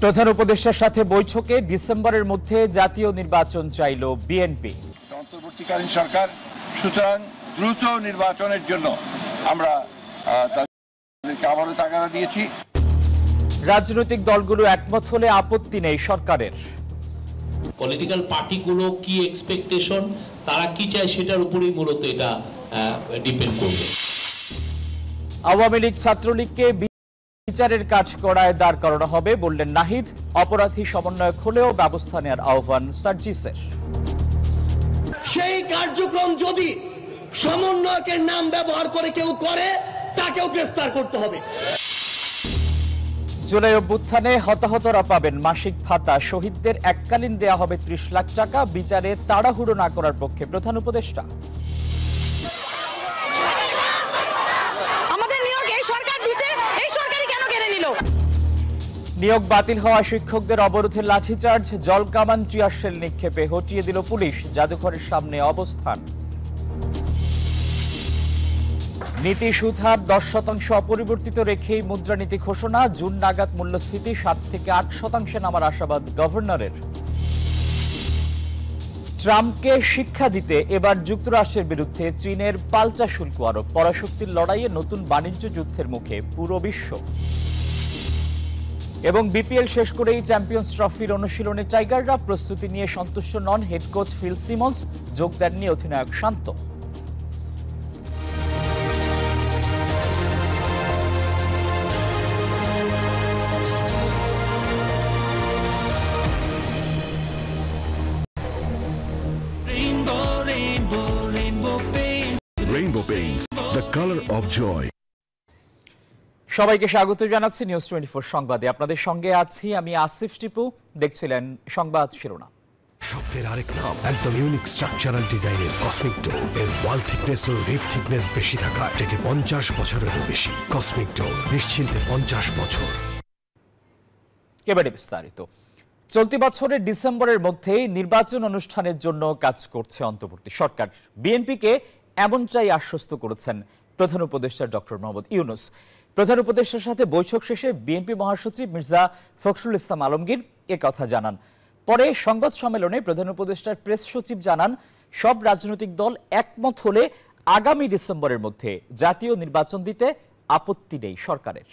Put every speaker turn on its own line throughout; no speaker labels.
প্রধান উপদেষ্টার সাথে বৈঠকে ডিসেম্বরের মধ্যে জাতীয় নির্বাচন চাইল বিএনপি।
অন্তর্বর্তীকালীন সরকার, সুতরাং দ্রুত নির্বাচনের জন্য আমরা তাদেরকে আবারও তাগাদা দিয়েছি।
রাজনৈতিক দলগুলো একমত হলে আপত্তি নেই সরকারের।
পলিটিক্যাল পার্টিগুলো কি এক্সপেকটেশন, তারা কি চায় সেটার উপরেই মূলত এটা ডিপেন্ড করবে।
আওয়ামী লীগ ছাত্রলীগকে বিচারের কাজ করায় দাঁড় করানো হবে বললেন নাহিদ। অপরাধী সমন্বয়ক হলেও ব্যবস্থা নেওয়ার আহ্বান সার্জিসের।
সেই কার্যক্রম যদি সমন্বয়কের নাম ব্যবহার করে কেউ করে, তাকেও গ্রেফতার করতে হবে।
জুলাই অভ্যুত্থানে হতাহতরা পাবেন মাসিক ভাতা। শহীদদের এককালীন দেয়া হবে ৩০ লাখ টাকা। বিচারে তাড়াহুড়ো না করার পক্ষে প্রধান উপদেষ্টা।
আমাদের নিয়োগ এই সরকার দিছে, এই সরকারই কেন কেড়ে নিল?
নিয়োগ বাতিল হওয়া শিক্ষকদের অবরোধে লাঠিচার্জ, জল কামান, টিয়ার শেল নিক্ষেপে হটিয়ে দিল পুলিশ। জাদুঘরের সামনে অবস্থান। নীতি সুদহার 10% অপরিবর্তিত রেখেই মুদ্রানীতি ঘোষণা। জুন নাগাদ মূল্যস্ফীতি 7 থেকে 8% নামার আশাবাদ গভর্নরের। ট্রাম্পকে শিক্ষা দিতে এবার যুক্তরাষ্ট্রের বিরুদ্ধে চীনের পাল্টা শুল্ক আরোপ। পরাশক্তির লড়াইয়ে নতুন বাণিজ্য যুদ্ধের মুখে পুরো বিশ্ব। এবং বিপিএল শেষ করেই চ্যাম্পিয়ন্স ট্রফির অনুশীলনে টাইগাররা। প্রস্তুতি নিয়ে সন্তুষ্ট নন হেড কোচ ফিল সিমন্স। যোগ দেননি অধিনায়ক শান্ত।
Rainbow Paints, the color of joy.
সবাইকে স্বাগত জানাচ্ছি নিউজ 24 সংবাদে। আপনাদের সঙ্গে আছি আমি আসিফ টিপু। দেখছিলেন সংবাদ শিরোনাম।
শব্দের আরেক নাম, একদম ইউনিক স্ট্রাকচারাল ডিজাইনের কসমিক ডো। এর ওয়াল থিকনেস ও রিপ থিকনেস বেশি থাকা থেকে 50 বছরেরও বেশি। কসমিক ডো, নিশ্চিন্তে 50 বছর।
এবারে বিস্তারিত। চলতি বছরের ডিসেম্বরের মধ্যেই নির্বাচন অনুষ্ঠানের জন্য কাজ করছে অন্তর্বর্তী সরকার। বিএনপিকে এমনটাই আশ্বস্ত করেছেন প্রধান উপদেষ্টা ডক্টর মোহাম্মদ ইউনূস। প্রধান উপদেষ্টার সাথে বৈঠক শেষে বিএনপি মহাসচিব মির্জা ফখরুল ইসলাম আলমগীর একথা জানান। পরে সংবাদ সম্মেলনে প্রধান উপদেষ্টার প্রেস সচিব জানান, সব রাজনৈতিক দল একমত হলে আগামী ডিসেম্বরের মধ্যে জাতীয় নির্বাচন দিতে আপত্তি নেই সরকারের।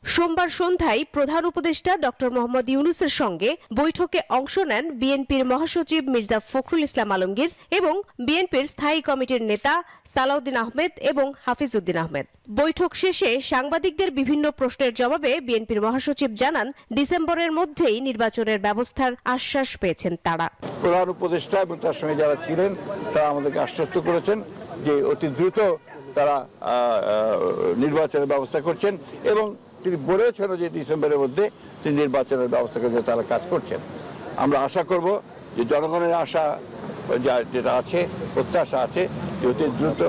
সোমবার সন্ধ্যায় প্রধান উপদেষ্টা ডক্টর মোহাম্মদ ইউনূসের সঙ্গে বৈঠকে অংশ নেন বিএনপির মহাসচিব মির্জা ফখরুল ইসলাম আলমগীর এবং বিএনপির স্থায়ী কমিটির নেতা সালাউদ্দিন আহমেদ এবং হাফিজউদ্দিন আহমেদ। বৈঠক শেষে সাংবাদিকদের বিভিন্ন প্রশ্নের জবাবে বিএনপির মহাসচিব জানান, ডিসেম্বরের মধ্যেই নির্বাচনের ব্যবস্থার আশ্বাস পেয়েছেন তারা।
প্রধান উপদেষ্টা এবং তার সঙ্গে যারা ছিলেন তারা আমাদেরকে আশ্বস্ত করেছেন যে অতি দ্রুত তারা নির্বাচনের ব্যবস্থা করছেন এবং তিনি বলেছেন যে ডিসেম্বরের মধ্যে তিনি নির্বাচনের ব্যবস্থা করে তারা কাজ করছেন। আমরা আশা করব যে জনগণের আশা যেটা আছে, প্রত্যাশা আছে যে অতি দ্রুত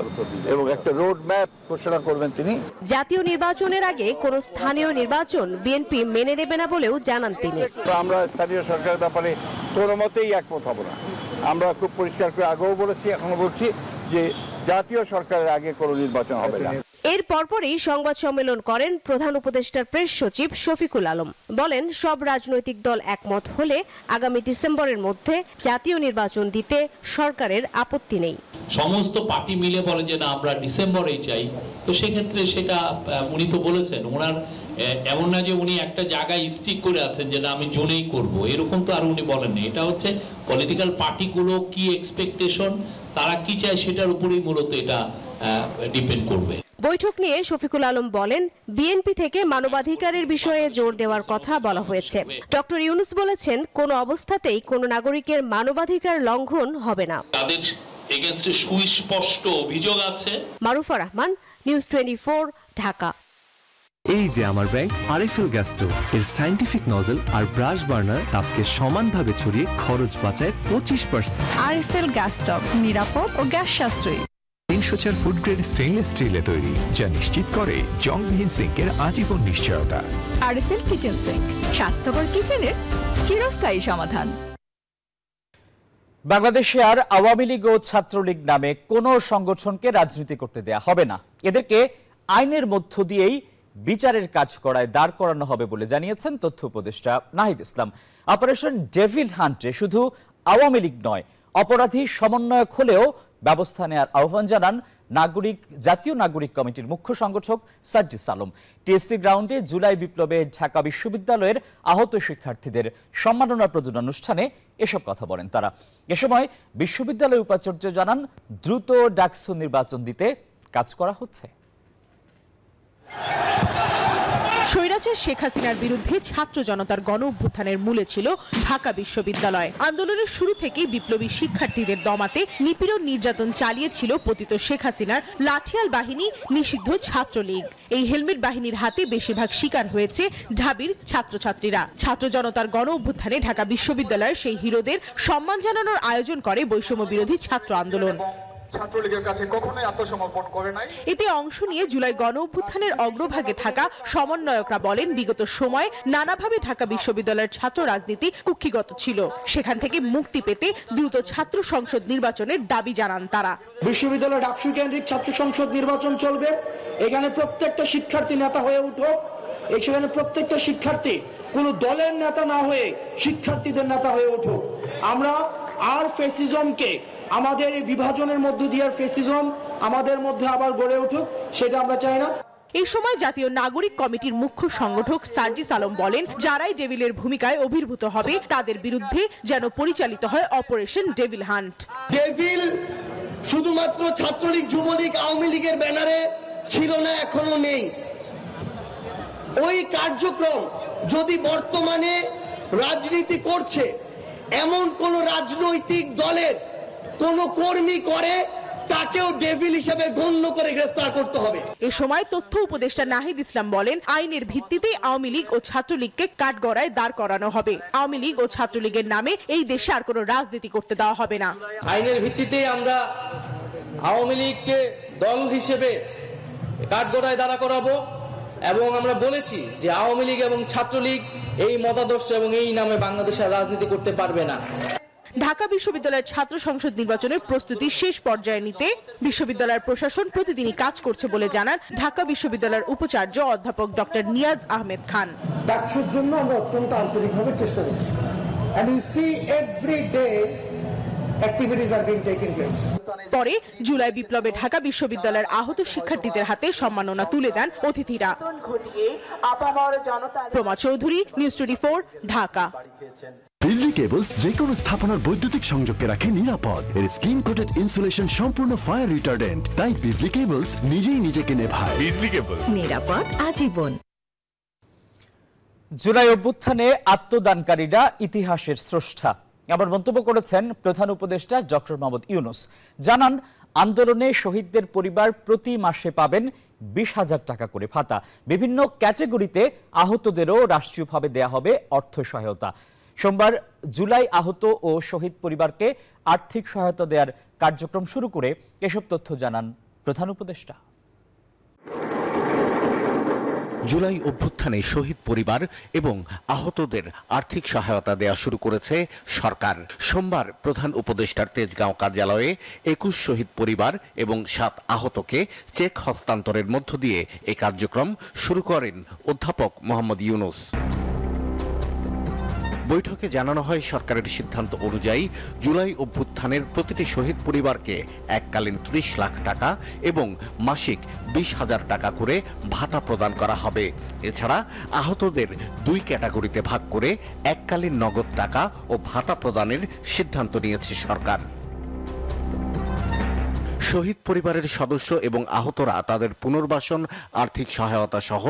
এবং একটা রোড ম্যাপ ঘোষণা করবেন তিনি।
জাতীয় নির্বাচনের আগে কোন স্থানীয় নির্বাচন বিএনপি মেনে নেবে না বলেও জানান তিনি।
আমরা স্থানীয় সরকারের ব্যাপারে কোনো মতেই একমত হব না। আমরা খুব পরিষ্কার করে আগেও বলেছি, এখনো বলছি যে জাতীয় সরকারের আগে কোনো নির্বাচন হবে না।
এর পরপরই সংবাদ সম্মেলন করেন প্রধান উপদেষ্টার প্রেস সচিব শফিকুল আলম। বলেন, সব রাজনৈতিক দল একমত হলে আগামী ডিসেম্বরের মধ্যে জাতীয় নির্বাচন দিতে সরকারের আপত্তি নেই।
সমস্ত পার্টি মিলে বলে যে না আমরা ডিসেম্বরেই চাই, তো সেক্ষেত্রে সেটা উনি তো বলেছেন, ওনার এমন না যে উনি একটা জায়গায় স্টিক করে আছেন যে না আমি জুনেই করব, এরকম তো আর উনি বলেননি। এটা হচ্ছে পলিটিক্যাল পার্টিগুলো কি এক্সপেকটেশন, তারা কি চায় সেটার উপরেই মূলত এটা ডিপেন্ড করবে।
বৈঠক নিয়ে শফিকুল আলম বলেন, বিএনপি থেকে মানবাধিকারের বিষয়ে জোর দেওয়ার কথা বলা হয়েছে। ডক্টর ইউনূস বলেছেন, কোন অবস্থাতেই কোন নাগরিকের মানবাধিকার লঙ্ঘন হবে না।
তাদের এগেইনস্টে সুস্পষ্ট অভিযোগ আছে।
মারুফা রহমান, নিউজ 24, ঢাকা।
এই যে আমার ব্যাংক আরএফএল গ্যাস স্টোভ, এর সায়েন্টিফিক নজল আর ব্রাশ বার্নার তাপকে সমানভাবে ছড়িয়ে খরচ বাঁচায় 25%।
আরএফএল গ্যাস স্টোভ নিরাপদ ও গ্যাস সাশ্রয়ী।
304 ফুড গ্রেড স্টেইনলেস স্টিলে তৈরি, যা নিশ্চিত করে জংবিহীন সিঙ্কের আজীবন নিশ্চয়তা।
আরএফএল কিচেন সিঙ্ক, স্বাস্থ্যকর কিচেনের চিরস্থায়ী সমাধান।
বাংলাদেশে আর আওয়ামী লীগ ও ছাত্রলীগ নামে কোনো সংগঠনকে রাজনীতি করতে দেয়া হবে না। এদেরকে আইনের মধ্য দিয়েই বিচারের কাজ করায় দাঁড় করানো হবে বলে জানিয়েছেন তথ্য উপদেষ্টা নাহিদ ইসলাম। অপারেশন ডেভিল হান্টে শুধু আওয়ামী লীগ নয়, অপরাধী সমন্বয়ক হলেও ব্যবস্থা নেওয়ার আহ্বান জানান জাতীয় নাগরিক কমিটির মুখ্য সংগঠক সার্জিস আলম। টিএসসি গ্রাউন্ডে জুলাই বিপ্লবে ঢাকা বিশ্ববিদ্যালয়ের আহত শিক্ষার্থীদের সম্মাননা প্রদান অনুষ্ঠানে এসব কথা বলেন তারা। এ সময় বিশ্ববিদ্যালয় উপাচার্য জানান, দ্রুত ডাকসু নির্বাচন দিতে কাজ করা হচ্ছে।
স্বৈরাচার শেখ হাসিনার বিরুদ্ধে ছাত্র জনতার গণ অভ্যুত্থানের মূলে ছিল ঢাকা বিশ্ববিদ্যালয়। আন্দোলনের শুরু থেকেই বিপ্লবী শিক্ষার্থীদের দমাতে নিপীড়ন নির্যাতন চালিয়েছিল পতিত শেখ হাসিনার লাঠিয়াল বাহিনী, নিষিদ্ধ ছাত্রলীগ। এই হেলমেট বাহিনীর হাতে বেশিরভাগ শিকার হয়েছে ঢাবির ছাত্রছাত্রীরা। ছাত্র জনতার গণ অভ্যুত্থানে ঢাকা বিশ্ববিদ্যালয়ের সেই হিরোদের সম্মান জানানোর আয়োজন করে বৈষম্য বিরোধী ছাত্র আন্দোলন।
ছাত্রলীগের কাছে কখনোই আত্মসমর্পণ করে নাই।
এতে অংশ নিয়ে জুলাই গণ অভ্যুত্থানের অগ্রভাগে থাকা সমন্বয়করা বলেন, বিগত সময়ে নানাভাবে ঢাকা বিশ্ববিদ্যালয়ের ছাত্র রাজনীতি কুক্ষিগত ছিল। সেখান থেকে মুক্তি পেতে দ্রুত ছাত্র সংসদ নির্বাচনের দাবি জানান তারা।
বিশ্ববিদ্যালয় ডাকসু কেন্দ্রিক ছাত্র সংসদ নির্বাচন চলবে। এখানে প্রত্যেকটা শিক্ষার্থী নেতা হয়ে উঠুক। এখানে প্রত্যেকটা শিক্ষার্থী কোনো দলের নেতা না হয়ে শিক্ষার্থীদের নেতা হয়ে উঠুক। আমরা আর ফ্যাসিজমকে, আমাদের এই বিভাজনের মধ্য দিয়ে ফ্যাসিজম আমাদের মধ্যে আবার গড়ে উঠুক, সেটা আমরা চাই না।
এই সময় জাতীয় নাগরিক কমিটির মুখ্য সংগঠক সার্জিস আলম বলেন, যারাই ডেভিলের ভূমিকায় অভিভূত হবে তাদের বিরুদ্ধে যেন পরিচালিত হয় অপারেশন ডেভিল হান্ট।
ডেভিল শুধুমাত্র ছাত্রলীগ, যুবলীগ, আওয়ামী লীগের ব্যানারে ছিল না, এখনো নেই। ওই কার্যক্রম যদি বর্তমানে রাজনীতি করছে এমন কোন রাজনৈতিক দলের কোন কর্মী করে, তাকেও ডেভিল হিসেবে গণ্য করে গ্রেফতার করতে হবে।
এ সময় তথ্য উপদেষ্টা নাহিদ ইসলাম বলেন, আইনের ভিত্তিতে আওয়ামী লীগ ও ছাত্রলীগকে কাঠগড়ায় দাঁড় করানো হবে। আওয়ামী লীগ ও ছাত্রলীগের নামে এই দেশে আর কোনো রাজনীতি করতে দেওয়া হবে না।
আইনের ভিত্তিতে আমরা আওয়ামী লীগকে দল হিসেবে কাঠগড়ায় দাঁড়া করাবো এবং আমরা বলেছি যে আওয়ামী লীগ এবং ছাত্রলীগ এই মতাদর্শ এবং এই নামে বাংলাদেশের রাজনীতি করতে পারবে না।
ঢাকা বিশ্ববিদ্যালয়ের ছাত্র সংসদ নির্বাচনের প্রস্তুতি শেষ পর্যায়ে নিতে বিশ্ববিদ্যালয়ের প্রশাসন প্রতিদিনই কাজ করছে বলে জানান ঢাকা বিশ্ববিদ্যালয়ের উপাচার্য অধ্যাপক ডক্টর নিয়াজ আহমেদ খান।
ডাকসুর জন্য আমরা অত্যন্ত আন্তরিকভাবে চেষ্টা করছি। And you see every day activities are being taken place.
পরে জুলাই বিপ্লবে ঢাকা বিশ্ববিদ্যালয়ের আহত শিক্ষার্থীদের হাতে সম্মাননা তুলে দেন অতিথিরা। প্রমা চৌধুরী, নিউজ 24, ঢাকা।
বিজলি কেবলস যে কোনো স্থাপনার বৈদ্যুতিক সংযোগকে রাখে নিরাপদ। এর স্কিন কোটেড ইনসুলেশন সম্পূর্ণ ফায়ার রিটার্ডেন্ট, তাই বিজলি কেবলস নিজেই নিজেকে নেভায়। বিজলি কেবলস,
নিরাপদ আজীবন।
জুলাই অভ্যুত্থানে আত্মদানকারীরা ইতিহাসের স্রষ্টা, এমন মন্তব্য করেছেন প্রধান উপদেষ্টা ডক্টর মোহাম্মদ ইউনূস। জানান, আন্দোলনে শহীদদের পরিবার প্রতি মাসে পাবেন 20,000 টাকা করে ভাতা। বিভিন্ন ক্যাটাগরিতে আহতদেরও রাষ্ট্রীয়ভাবে দেয়া হবে অর্থ সহায়তা। সোমবার জুলাই আহত ও শহীদ পরিবারকে আর্থিক সহায়তা দেওয়ার কার্যক্রম শুরু করে এসব তথ্য জানান প্রধান উপদেষ্টা।
জুলাই অভ্যুত্থানে শহীদ পরিবার এবং আহতদের আর্থিক সহায়তা দেওয়া শুরু করেছে সরকার। সোমবার প্রধান উপদেষ্টার তেজগাঁও কার্যালয়ে 21 শহীদ পরিবার এবং 7 আহতকে চেক হস্তান্তরের মধ্য দিয়ে এই কার্যক্রম শুরু করেন অধ্যাপক মোহাম্মদ ইউনূস। বৈঠকে জানানো হয়, সরকারের সিদ্ধান্ত অনুযায়ী জুলাই অভ্যুত্থানের প্রতিটি শহীদ পরিবারকে এককালীন 30 লাখ টাকা এবং মাসিক 20,000 টাকা করে ভাতা প্রদান করা হবে। এছাড়া আহতদের 2 ক্যাটাগরিতে ভাগ করে এককালীন নগদ টাকা ও ভাতা প্রদানের সিদ্ধান্ত নিয়েছে সরকার। শহীদ পরিবারের সদস্য এবং আহতরা তাদের পুনর্বাসন, আর্থিক সহায়তা সহ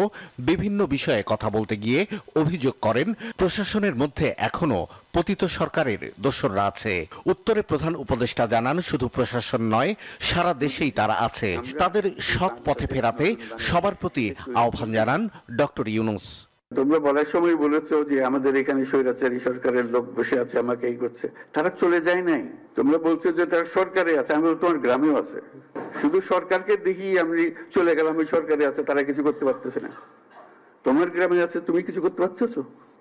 বিভিন্ন বিষয়ে কথা বলতে গিয়ে অভিযোগ করেন, প্রশাসনের মধ্যে এখনো পতিত সরকারের দোসররা আছে। উত্তরে প্রধান উপদেষ্টা জানান, শুধু প্রশাসন নয়, সারা দেশেই তারা আছে। তাদের সৎ পথে ফেরাতে সবার প্রতি আহ্বান জানান ডক্টর ইউনূস।
তোমরা বলার সময় বলেছো যে আমাদের এখানে স্বৈরাচারী সরকারের লোক বসে আছে, আমাকে এই করছে। তারা চলে যায় নাই। তোমরা বলছো যে তারা সরকারে আছে, আমি তোমার গ্রামেও আছে। শুধু সরকারকে দেখি আমি চলে গেলাম, ওই সরকারে আছে, তারা কিছু করতে পারতেছে না। তোমার গ্রামে আছে, তুমি কিছু করতে পারছো?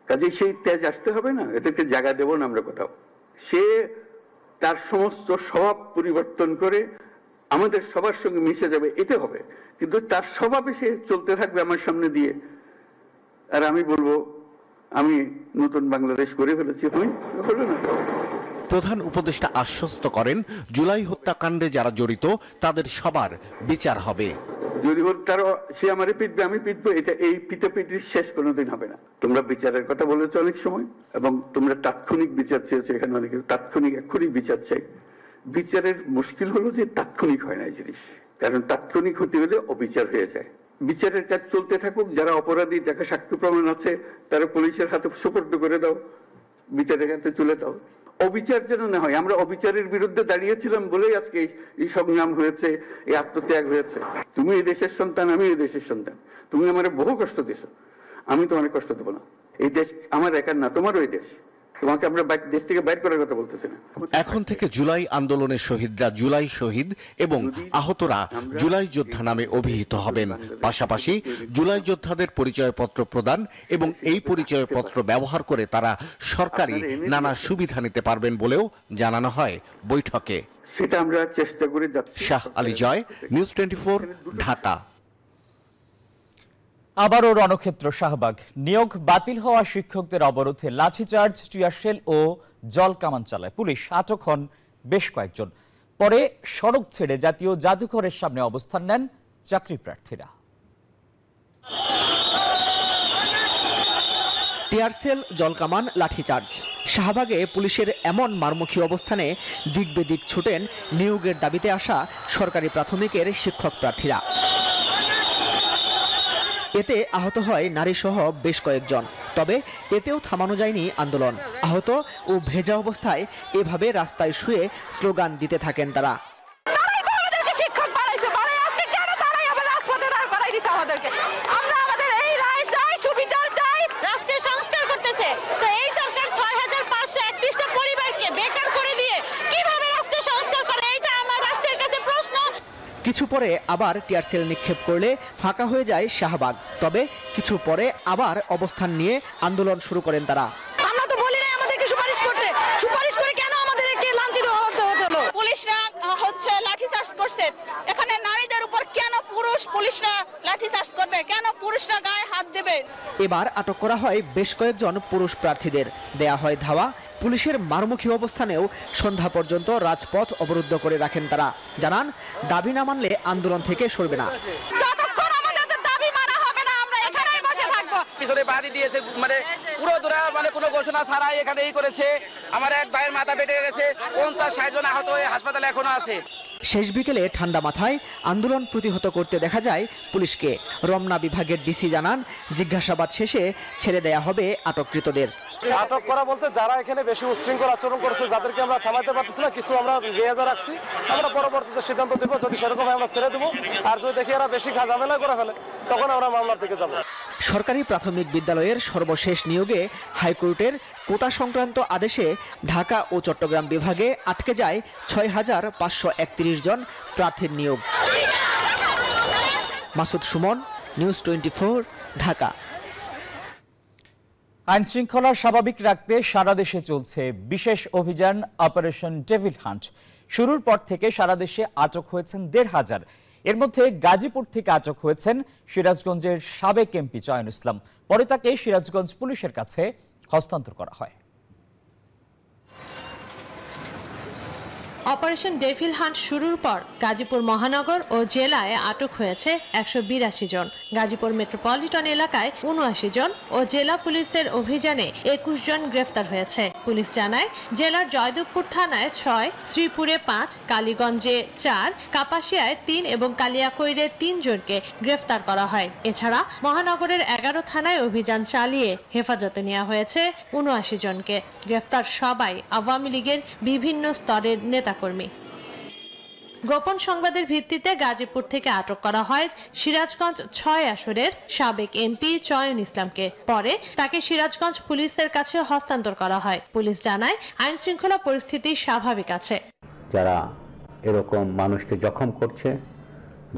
কাজেই সেই তেজ আসতে হবে না, এদেরকে জায়গা দেবো না আমরা কোথাও। সে তার সমস্ত স্বভাব পরিবর্তন করে
আমাদের সবার সঙ্গে মিশে যাবে, এটা হবে। কিন্তু তার স্বভাবে সে চলতে থাকবে আমার সামনে দিয়ে, আর আমি বলবো আমি নতুন বাংলাদেশ করে ফেলেছি। হলো না।
প্রধান উপদেষ্টা আশ্বস্ত করেন, জুলাই হত্যাকাণ্ডে যারা জড়িত তাদের সবার বিচার হবে।
যদি তারা সে আমারে পিটবে, আমি পিটবো, এটা এই পিটাপিটির শেষ কোনোদিন হবে না। তোমরা বিচারের কথা বলেছো অনেক সময়, এবং তোমরা তাৎক্ষণিক বিচার চেয়েছো। এখানে অনেকে তাৎক্ষণিক এক্ষুনি বিচার চাই। বিচারের মুশকিল হলো যে তাৎক্ষণিক হয় না এই জিনিস, কারণ তাৎক্ষণিক হতে হলে অবিচার হয়ে যায়। বিচারের কাজ চলতে থাকুক, যারা অপরাধী, যাকে সাক্ষ্য প্রমাণ আছে তারা পুলিশের হাতে সুপর্দ করে দাও, বিচারের হাতে তুলে দাও। অবিচার যেন না হয়। আমরা অবিচারের বিরুদ্ধে দাঁড়িয়েছিলাম বলেই আজকে এই সংগ্রাম হয়েছে, এই আত্মত্যাগ হয়েছে। তুমি এই দেশের সন্তান, আমি এই দেশের সন্তান। তুমি আমার বহু কষ্ট দিছো, আমি তোমার কষ্ট দেবো না। এই দেশ আমার একার না, তোমারও এই দেশ। তোমাকে আমরা দেশ থেকে বাইর করার কথা বলতেছি না।
এখন থেকে জুলাই আন্দোলনের শহীদরা জুলাই শহীদ এবং আহতরা জুলাই যোদ্ধা নামে অভিহিত হবেন। পাশাপাশি জুলাই যোদ্ধাদের পরিচয়পত্র প্রদান এবং এই পরিচয়পত্র ব্যবহার করে তারা সরকারি নানা সুবিধা নিতে পারবেন বলেও জানানো হয় বৈঠকে।
সেটা আমরা চেষ্টা করে যাচ্ছি।
শাহ আলী জয়, নিউজ 24, ঢাকা।
আবারও রণক্ষেত্র শাহবাগ। নিয়োগ বাতিল হওয়া শিক্ষকদের অবরোধে লাঠিচার্জ, টিয়ারশেল ও জল কামান চালায় পুলিশ। আটক হন বেশ কয়েকজন। পরে সড়ক ছেড়ে জাতীয় জাদুঘরের সামনে অবস্থান নেন চাকরি প্রার্থীরা।
টিয়ারশেল, জলকামান, লাঠিচার্জ। শাহবাগে পুলিশের এমন মারমুখী অবস্থানে দিক বেদিক ছুটেন নিয়োগের দাবিতে আসা সরকারি প্রাথমিকের শিক্ষক প্রার্থীরা। এতে আহত হয় নারীসহ বেশ কয়েকজন। তবে এতেও থামানো যায়নি আন্দোলন। আহত ও ভেজা অবস্থায় এভাবে রাস্তায় শুয়ে স্লোগান দিতে থাকেন তারা। কিছু পরে আবার টিয়ারশেল নিক্ষেপ করলে ফাঁকা হয়ে যায় শাহবাগ। তবে কিছু পরে আবার অবস্থান নিয়ে আন্দোলন শুরু করেন তারা।
আমরা তো বলি না আমাদেরকে সুপারিশ করতে, সুপারিশ করে কেন আমাদেরকে লাঞ্ছিত হতে হলো? পুলিশরা হচ্ছে লাঠিচার্জ করছে, এখানে নারীদের উপর কেন পুলিশরা লাঠিচার্জ করবে? কেন পুরুষরা গায়ে হাত দেবে?
এবার আটক করা হয় বেশ কয়েকজন পুরুষ প্রার্থীদের, দেয়া হয় ধাওয়া। পুলিশের মারমুখী অবস্থানেও সন্ধ্যা পর্যন্ত রাজপথ অবরুদ্ধ করে রাখেন তারা। জানান, দাবি না মানলে আন্দোলন থেকে সরবে না।
পিছনে বাড়ি দিয়েছে, মানে পুরো দূরা, মানে কোনো ঘোষণা ছাড়াই এখানে এই করেছে। আমার এক ভাইয়ের মাথা ফেটে গেছে, 50-60 জন আহত হয়ে হাসপাতালে এখনো আছে।
শেষ বিকেলে ঠান্ডা মাথায় আন্দোলন প্রতিহত করতে দেখা যায় পুলিশকে। রমনা বিভাগের ডিসি জানান, জিজ্ঞাসাবাদ শেষে ছেড়ে দেয়া হবে আটককৃতদের।
আটক করা বলতে যারা এখানে বেশি উচ্ছৃঙ্খল আচরণ করেছে, যাদেরকে আমরা থামাতে পারতেছি না, কিছু আমরা রেয়াজা রাখছি। আমরা পরবর্তীতে সিদ্ধান্ত দেবো, যদি সেরকম আমরা ছেড়ে দেবো। আর যদি দেখি এরা বেশি ঝামেলা করে ফেলে, তখন আমরা মামলার দিকে যাবো।
সরকারি প্রাথমিক বিদ্যালয়ের সর্বশেষ নিয়োগে হাইকোর্টের কোটা সংক্রান্ত আদেশে ঢাকা ও চট্টগ্রাম বিভাগে আটকে যায় ৬,৫৩১ জন প্রার্থীর নিয়োগ। মাসুদ সুমন, নিউজ 24, ঢাকা।
আইন শৃঙ্খলা স্বাভাবিক রাখতে সারা দেশে চলছে বিশেষ অভিযান অপারেশন ডেভিল হান্ট। শুরুর পর থেকে সারা দেশে আটক হয়েছেন ১৫০০। এর মধ্যে গাজীপুর থেকে আটক হয়েছেন সিরাজগঞ্জের সাবেক এমপি চয়ন ইসলাম। পরে তাকে সিরাজগঞ্জ পুলিশের কাছে হস্তান্তর করা হয়।
অপারেশন ডেভিল হান্ট শুরুর পর গাজীপুর মহানগর ও জেলায় আটক হয়েছে ১৮২ জন। গাজীপুর মেট্রোপলিটন এলাকায় ৭৯ জন ও জেলা পুলিশের অভিযানে ২১ জন গ্রেফতার হয়েছে। পুলিশ জানায়, জেলার জয়দেবপুর থানায় ৬, শ্রীপুরে ৫, কালীগঞ্জে ৪, কাপাসিয়ায় ৩ এবং কালিয়াকৈরে ৩ জনকে গ্রেফতার করা হয়। এছাড়া মহানগরের ১১ থানায় অভিযান চালিয়ে হেফাজতে নেওয়া হয়েছে ৭৯ জনকে। গ্রেফতার সবাই আওয়ামী লীগের বিভিন্ন স্তরের নেতাকর্মী। গোপন সংবাদের ভিত্তিতে গাজীপুর থেকে আটক করা হয় সিরাজগঞ্জ ৬ আসনের সাবেক এমপি চয়ন ইসলামকে। পরে তাকে সিরাজগঞ্জ পুলিশের কাছে হস্তান্তর করা হয়। পুলিশ জানায়, আইন শৃঙ্খলা পরিস্থিতি স্বাভাবিক আছে।
যারা এরকম মানুষকে জখম করছে,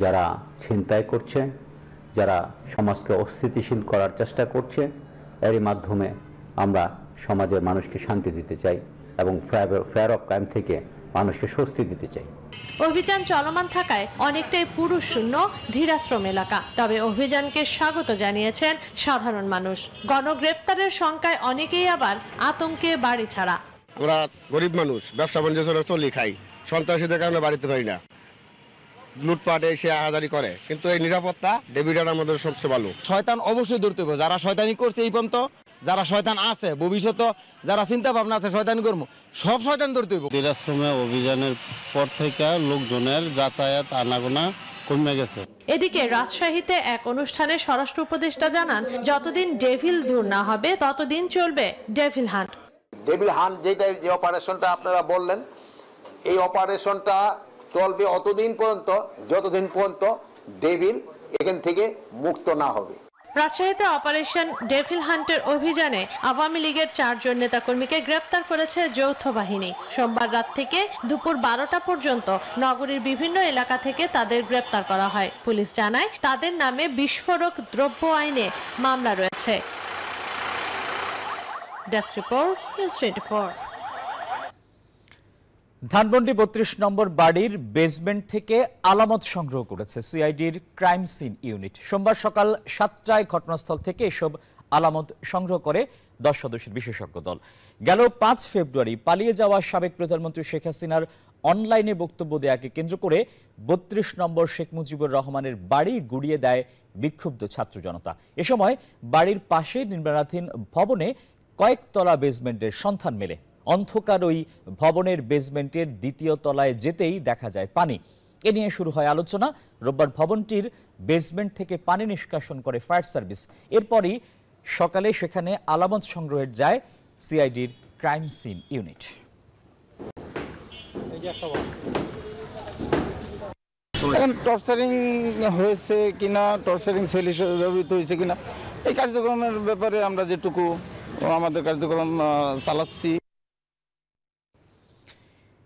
যারা ছিনতাই করছে, যারা সমাজকে অস্থিতিশীল করার চেষ্টা করছে, এরই মাধ্যমে আমরা সমাজের মানুষকে শান্তি দিতে চাই এবং ফেয়ার অফ ক্রাইম থেকে মানুষকে স্বস্তি দিতে চাই।
অভিযান চলমান থাকায় অনেকটাই পুরুষ শূন্য ধীরাশ্রম এলাকা, তবে অভিযানকে স্বাগত জানিয়েছেন সাধারণ মানুষ। গণগ্রেপ্তারের সংখ্যায় অনেকেই আবার আতঙ্কে বাড়ি ছাড়া।
আমরা গরিব মানুষ, ব্যবসা বাণিজ্য চলি খাই, সন্ত্রাসীদের কারণে বাড়িতে পারি না, লুটপাটে এসে আহাজারি করে, কিন্তু এই নিরাপত্তা ডেভিডার আমাদের সবচেয়ে ভালো।
শয়তান অবশ্যই ধরতে হবে, যারা শয়তানি করছে এই পর্যন্ত, যারা শয়তান আছে ভবিষ্যতে, যারা চিন্তা ভাবনা আছে শয়তানি করবো, সব শয়তান ধরতে হবে।
ধীরাশ্রমে অভিযানের পর থেকে লোকজনের যাতায়াত আনাগোনা কমে গেছে।
এদিকে রাজশাহীতে এক অনুষ্ঠানে স্বরাষ্ট্র উপদেষ্টা জানান, যতদিন ডেভিল দূর না হবে ততদিন চলবে ডেভিল হান্ট।
ডেভিল হান্ট যে অপারেশনটা আপনারা বললেন, এই অপারেশনটা চলবে অতদিন পর্যন্ত যতদিন পর্যন্ত ডেভিল এখান থেকে মুক্ত না হবে।
রাজশাহীতে অপারেশন ডেভিল হান্টের অভিযানে আওয়ামী লীগের 4 জন নেতাকর্মীকে গ্রেপ্তার করেছে যৌথ বাহিনী। সোমবার রাত থেকে দুপুর 12টা পর্যন্ত নগরীর বিভিন্ন এলাকা থেকে তাদের গ্রেপ্তার করা হয়। পুলিশ জানায় তাদের নামে বিস্ফোরক দ্রব্য আইনে মামলা রয়েছে। Desk report, news 24।
ধানমন্ডি 32 নম্বর বাড়ির বেসমেন্ট থেকে আলামত সংগ্রহ করেছে সিআইডির ক্রাইম সিন ইউনিট। সোমবার সকাল 7টায় ঘটনাস্থল থেকে এসব আলামত সংগ্রহ করে 10 সদস্যের বিশেষজ্ঞ দল। গেল 5 ফেব্রুয়ারি পালিয়ে যাওয়া সাবেক প্রধানমন্ত্রী শেখ হাসিনার অনলাইনে বক্তব্য দেয়াকে কেন্দ্র করে 32 নম্বর শেখ মুজিবুর রহমানের বাড়ি গুড়িয়ে দেয় বিক্ষুব্ধ ছাত্র জনতা। এ সময় বাড়ির পাশে নির্মাণাধীন ভবনে কয়েকতলা বেসমেন্টের সন্ধান মেলে। অন্ধকার ওই ভবনের বেসমেন্টের 2য় তলায় যেতেই দেখা যায় পানি। এ নিয়ে শুরু হয় আলোচনা। রোববার ভবনটির বেসমেন্ট থেকে পানি নিষ্কাশন করে ফায়ার সার্ভিস। এরপরই সকালে সেখানে আলামত সংগ্রহের যায় সিআইডির ক্রাইম সিন ইউনিট।
টর্চারিং হয়েছে কিনা, টর্চারিং সেল হিসেবে ব্যবহৃত হয়েছে কিনা, এই কার্যক্রমের ব্যাপারে আমরা যেটুকু আমাদের কার্যক্রম চালাচ্ছি।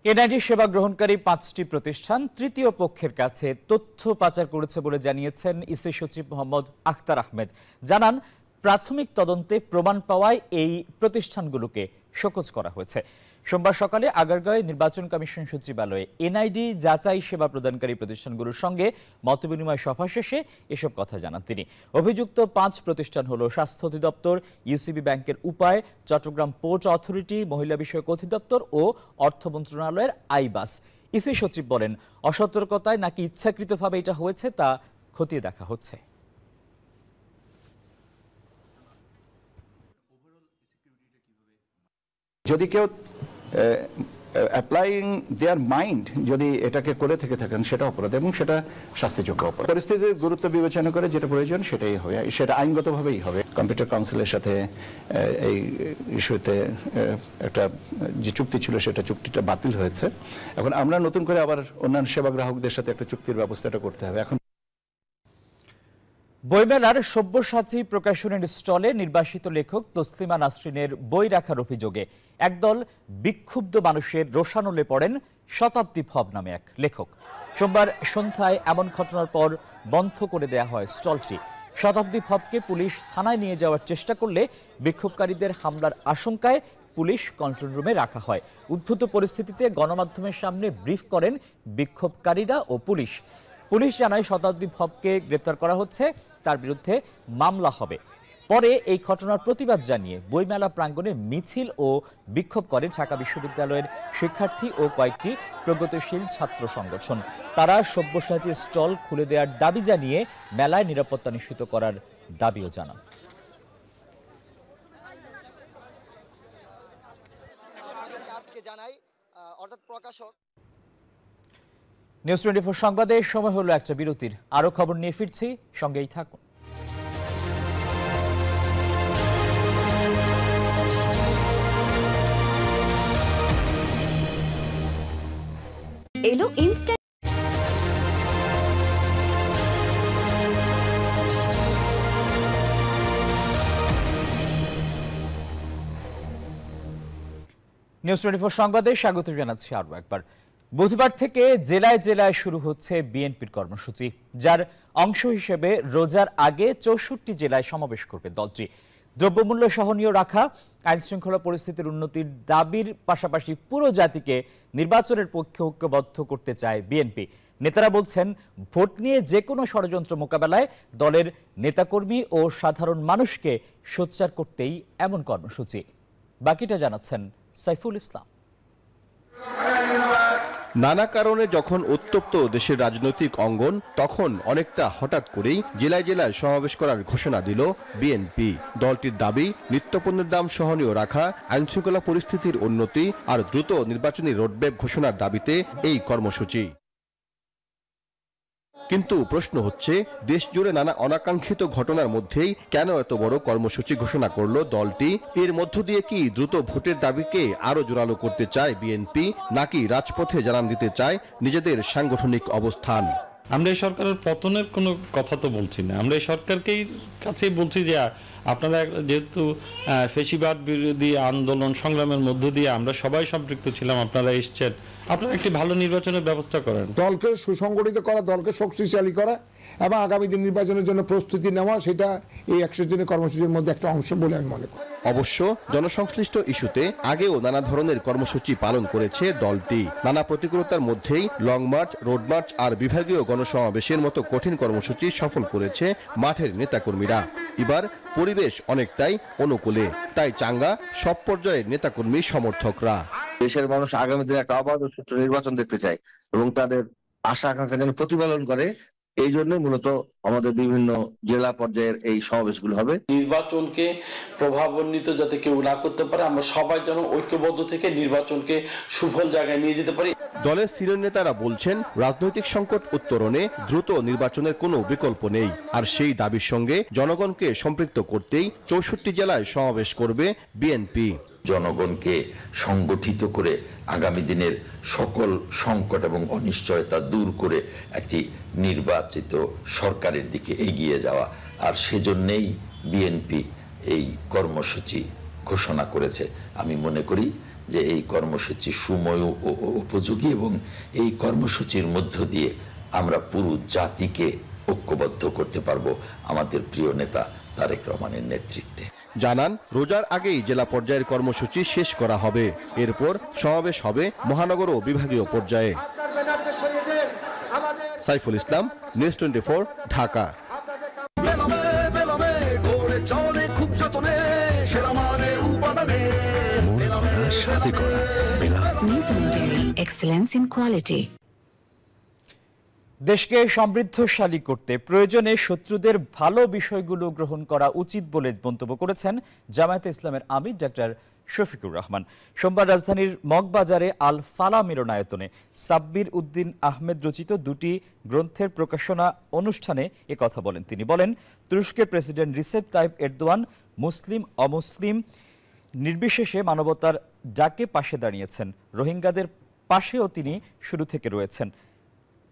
এনআইডি সেবা গ্রহণকারী 5টি প্রতিষ্ঠান তৃতীয় পক্ষের কাছে তথ্য পাচার করেছে বলে জানিয়েছেন ইসি সচিব মোহাম্মদ আখতার আহমেদ। জানান, প্রাথমিক তদন্তে প্রমাণ পাওয়ায় এই প্রতিষ্ঠানগুলোকে শোকজ করা হয়েছে। সোমবার সকালে আগারগাঁওয়ে নির্বাচন কমিশন সচিবালয়ে এনআইডি যাচাই সেবা প্রদানকারী প্রতিষ্ঠানগুলোর সঙ্গে মতবিনিময় সভা শেষে এসব কথা জানান তিনি। অভিযুক্ত 5 প্রতিষ্ঠান হল স্বাস্থ্য অধিদপ্তর, ইউসিবি ব্যাংকের উপায়, চট্টগ্রাম পোর্ট অথরিটি, মহিলা বিষয়ক অধিদপ্তর ও অর্থ মন্ত্রণালয়ের আইবাস। ইসি সচিব বলেন, অসতর্কতায় নাকি ইচ্ছাকৃতভাবে এটা হয়েছে তা খতিয়ে দেখা হচ্ছে।
যদি কেউ অ্যাপ্লাইং দেয়ার মাইন্ড যদি এটাকে করে থেকে থাকেন, সেটা অপরাধ এবং সেটা শাস্তিযোগ্য অপরাধ। পরিস্থিতির গুরুত্ব বিবেচনা করে যেটা প্রয়োজন সেটাই হবে, সেটা আইনগতভাবেই হবে। কম্পিউটার কাউন্সিলের সাথে এই ইস্যুতে একটা যে চুক্তি ছিল সেটা চুক্তিটা বাতিল হয়েছে। এখন আমরা নতুন করে আবার অন্যান্য সেবা গ্রাহকদের সাথে একটা চুক্তির ব্যবস্থাটা করতে হবে। এখন
বইমেলার সব্যসাচী প্রকাশনের স্টলে নির্বাসিত লেখক তসলিমা নাসরিনের বই রাখার অভিযোগে একদল বিক্ষুব্ধ মানুষের রোষানলে পড়েন শতাব্দী ভব নামে এক লেখক। সোমবার সন্ধ্যায় এমন ঘটনার পর বন্ধ করে দেয়া হয় স্টলটি। শতাব্দী ভবকে পুলিশ থানায় নিয়ে যাওয়ার চেষ্টা করলে বিক্ষোভকারীদের হামলার আশঙ্কায় পুলিশ কন্ট্রোল রুমে রাখা হয়। উদ্ভূত পরিস্থিতিতে গণমাধ্যমের সামনে ব্রিফ করেন বিক্ষোভকারীরা ও পুলিশ। পুলিশ জানায় শতাব্দী ভবকে গ্রেপ্তার করা হচ্ছে, তার বিরুদ্ধে মামলা হবে। পরে এই ঘটনার প্রতিবাদ জানিয়ে বইমেলা প্রাঙ্গণে মিছিল ও বিক্ষোভ করে ঢাকা বিশ্ববিদ্যালয়ের শিক্ষার্থী ও কয়েকটি প্রগতিশীল ছাত্র সংগঠন। তারা সব্যসাচী স্টল খুলে দেওয়ার দাবি জানিয়ে মেলায় নিরাপত্তা নিশ্চিত করার দাবিও জানান। নিউজ 24 সংবাদে সময় হলো একটা বিরতির। আরো খবর নিয়ে ফিরছি, সঙ্গেই থাকুন।
এলো ইনস্ট্যান্ট
নিউজ 24 সংবাদে স্বাগত জানাচ্ছি আরো একবার। বুধবার থেকে জেলায় জেলায় শুরু হচ্ছে বিএনপির কর্মসূচি, যার অংশ হিসেবে রোজার আগে 64 জেলায় সমাবেশ করবে দলটি। দ্রব্যমূল্য সহনীয় রাখা, আইন শৃঙ্খলা পরিস্থিতির উন্নতির দাবির পাশাপাশি পুরো জাতিকে নির্বাচনের পক্ষে ঐক্যবদ্ধ করতে চায় বিএনপি। নেতারা বলছেন, ভোট নিয়ে যে কোনো ষড়যন্ত্র মোকাবেলায় দলের নেতাকর্মী ও সাধারণ মানুষকে সোচ্চার করতেই এমন কর্মসূচি। বাকিটা জানাচ্ছেন সাইফুল ইসলাম।
নানা কারণে যখন উত্তপ্ত দেশের রাজনৈতিক অঙ্গন, তখন অনেকটা হঠাৎ করেই জেলায় জেলায় সমাবেশ করার ঘোষণা দিল বিএনপি। দলটির দাবি, নিত্যপণ্যের দাম সহনীয় রাখা, আইনশৃঙ্খলা পরিস্থিতির উন্নতি আর দ্রুত নির্বাচনী রোডম্যাপ ঘোষণার দাবিতে এই কর্মসূচি। কিন্তু প্রশ্ন হচ্ছে, দেশ জুড়ে নানা অনাকাঙ্ক্ষিত ঘটনার মধ্যেই কেন এত বড় কর্মসূচি ঘোষণা করলো দলটি? এর মধ্য দিয়ে কি দ্রুত ভোটের দাবিকে আরো জোরালো করতে চায় বিএনপি, নাকি রাজপথে জানান দিতে চায় নিজেদের সাংগঠনিক অবস্থান?
আমরা এই সরকারের পতনের কোনো কথা তো বলছি না, আমরা এই সরকারকেই কাছেই বলছি যে আপনারা যেহেতু ফ্যাসিবাদ বিরোধী আন্দোলন সংগ্রামের মধ্য দিয়ে আমরা সবাই সম্পৃক্ত ছিলাম, আপনারা এসছেন, আপনারা একটি ভালো নির্বাচনের ব্যবস্থা করেন।
দলকে সুসংগঠিত করা, দলকে শক্তিশালী করা এবং আগামী দিন নির্বাচনের জন্য প্রস্তুতি নেওয়া, সেটা এই 100 দিনের কর্মসূচির মধ্যে একটা অংশ বলে আমি মনে করি।
অবশ্য জনসংশ্লিষ্ট ইস্যুতে আগেও নানা ধরনের কর্মসূচি পালন করেছে দলটি। নানা প্রতিকূলতার মধ্যেই লং মার্চ, রোড মার্চ আর বিভাগীয় গণসমাবেশের মতো কঠিন কর্মসূচি সফল করেছে মাঠের নেতাকর্মীরা। এবার পরিবেশ অনেকটাই অনুকূলে, তাই চাঙ্গা সব পর্যায়ের নেতাকর্মী সমর্থকরা।
দেশের মানুষ আগামী দিনে একটা অবাধ ও সুষ্ঠু নির্বাচন দেখতে চায় এবং তাদের আশা আকাঙ্ক্ষা যেন প্রতিপালন করে, এই জন্য মূলত আমাদের বিভিন্ন জেলা পর্যায়ের এই সমাবেশগুলো হবে।
নির্বাচনকে প্রভাবান্বিত যাতে কেউ না করতে পারে, আমরা সবাই যেন ঐক্যবদ্ধ থেকে নির্বাচনকে সুফল জায়গায় নিয়ে যেতে পারি।
দলের সিনিয়র নেতারা বলছেন, রাজনৈতিক সংকট উত্তরণে দ্রুত নির্বাচনের কোনো বিকল্প নেই, আর সেই দাবির সঙ্গে জনগণকে সম্পৃক্ত করতেই 64 জেলায় সমাবেশ করবে বিএনপি।
জনগণকে সংগঠিত করে আগামী দিনের সকল সংকট এবং অনিশ্চয়তা দূর করে একটি নির্বাচিত সরকারের দিকে এগিয়ে যাওয়া, আর সেজন্যই বিএনপি এই কর্মসূচি ঘোষণা করেছে। আমি মনে করি যে এই কর্মসূচি সময় উপযোগী এবং এই কর্মসূচির মধ্য দিয়ে আমরা পুরো জাতিকে ঐক্যবদ্ধ করতে পারবো আমাদের প্রিয় নেতা তারেক রহমানের নেতৃত্বে।
জানান, রোজার আগেই জেলা পর্যায়ের কর্মসূচি শেষ করা হবে, এরপর সমাবেশ হবে মহানগর ও বিভাগীয় পর্যায়ে। Saiful Islam, news 24, Dhaka.
Excellence in quality.
দেশকে সমৃদ্ধশালী করতে প্রয়োজনে শত্রুদের ভালো বিষয়গুলো গ্রহণ করা উচিত বলে মন্তব্য করেছেন জামায়াতে ইসলামের আমির ডক্টর শফিকুর রহমান। সোমবার রাজধানীর মগবাজারে আল ফালা মিলনায়তনে সাব্বির উদ্দিন আহমেদ রচিত দুটি গ্রন্থের প্রকাশনা অনুষ্ঠানে কথা বলেন তিনি। বলেন, তুরস্কের প্রেসিডেন্ট রিসেপ তাইপ এরদোয়ান মুসলিম অমুসলিম নির্বিশেষে মানবতার ডাকে পাশে দাঁড়িয়েছেন, রোহিঙ্গাদের পাশেও তিনি শুরু থেকে রয়েছেন।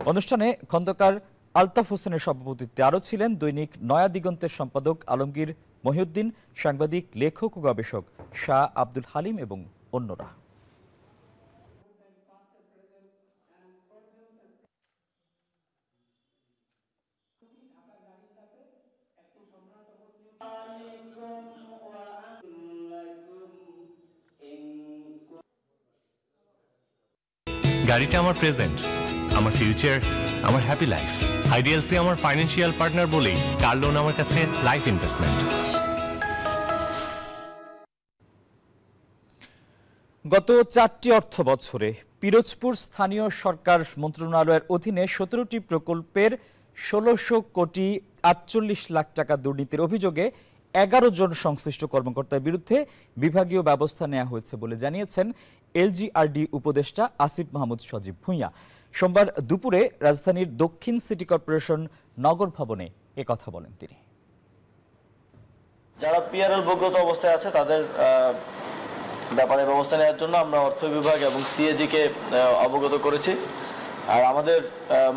অনুষ্ঠানে খন্দকার আলতাফ হোসেনের সভাপতিত্বে আরও ছিলেন দৈনিক নয়া দিগন্তের সম্পাদক আলমগীর মহিউদ্দিন, সাংবাদিক, লেখক ও গবেষক শাহ আব্দুল হালিম এবং অন্যরা।
গাড়িটা আমার প্রেজেন্ট, আমার ফিউচার, আমার হ্যাপি লাইফ। আইডিএলসি আমার ফাইন্যান্সিয়াল পার্টনার বলেই কার লোন আমার কাছে লাইফ ইনভেস্টমেন্ট।
গত 4টি অর্থ বছরে পিরোজপুর স্থানীয় সরকার মন্ত্রণালয়ের অধীনে 17টি প্রকল্পের 1600 কোটি 48 লাখ টাকা দুর্নীতির অভিযোগে 11 জন সংশ্লিষ্ট কর্মকর্তার বিরুদ্ধে বিভাগীয় ব্যবস্থা নেওয়া হয়েছে বলে জানিয়েছেন এলজিআরডি উপদেষ্টা আসিফ মাহমুদ সজীব ভূঁইয়া। সোমবার দুপুরে রাজধানীর দক্ষিণ সিটি কর্পোরেশন নগর ভবনে কথা বলেন তিনি।
যারা পিআরএল ভোগ্যতা অবস্থায় আছে তাদের ব্যাপারে ব্যবস্থা নেওয়ার জন্য আমরা অর্থ বিভাগ এবং সিএজি কে অবগত করেছি। আর আমাদের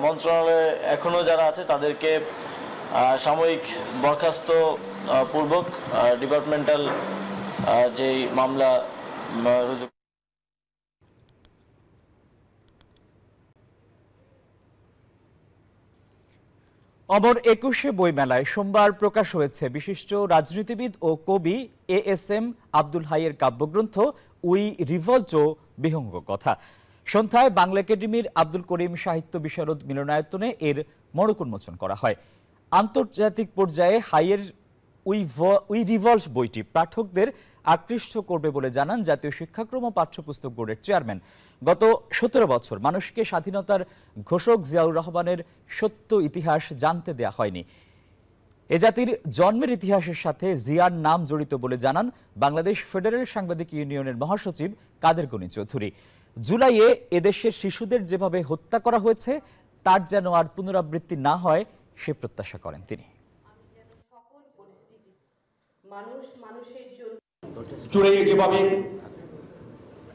মন্ত্রণালয়ে এখনো যারা আছে তাদেরকে সাময়িক বরখাস্ত পূর্বক ডিপার্টমেন্টাল যে মামলা রুজু।
অমর ২১শে বইমেলায় সোমবার প্রকাশ হয়েছে বিশিষ্ট রাজনীতিবিদ ও কবি ASM আব্দুল হাইয়ের কাব্যগ্রন্থ উই রিভল্ট ও বিহঙ্গ কথা। সন্ধ্যায় বাংলা একাডেমির আব্দুল করিম সাহিত্য বিশারদ মিলনায়তনে এর মোড়ক উন্মোচন করা হয়। আন্তর্জাতিক পর্যায়ে হাইয়ের উই রিভল্ট বইটি পাঠকদের আকৃষ্ট করবে বলে জানান জাতীয় শিক্ষাক্রম ও পাঠ্যপুস্তক বোর্ডের চেয়ারম্যান। গত ১৭ বছর মানুষকে স্বাধীনতার ঘোষক জিয়াউর রহমানের সত্য ইতিহাস জানতে দেয়া হয়নি। এ জাতির জন্মের ইতিহাসের সাথে জিয়ার নাম জড়িত বলে জানান বাংলাদেশ ফেডারেল সাংবাদিক ইউনিয়নের মহাসচিব কাদের গনি চৌধুরী। জুলাইয়ে এদেশের শিশুদের যেভাবে হত্যা করা হয়েছে তার যেন আর পুনরাবৃত্তি না হয় সে প্রত্যাশা করেন তিনি।
জুলাইয়ে যেভাবে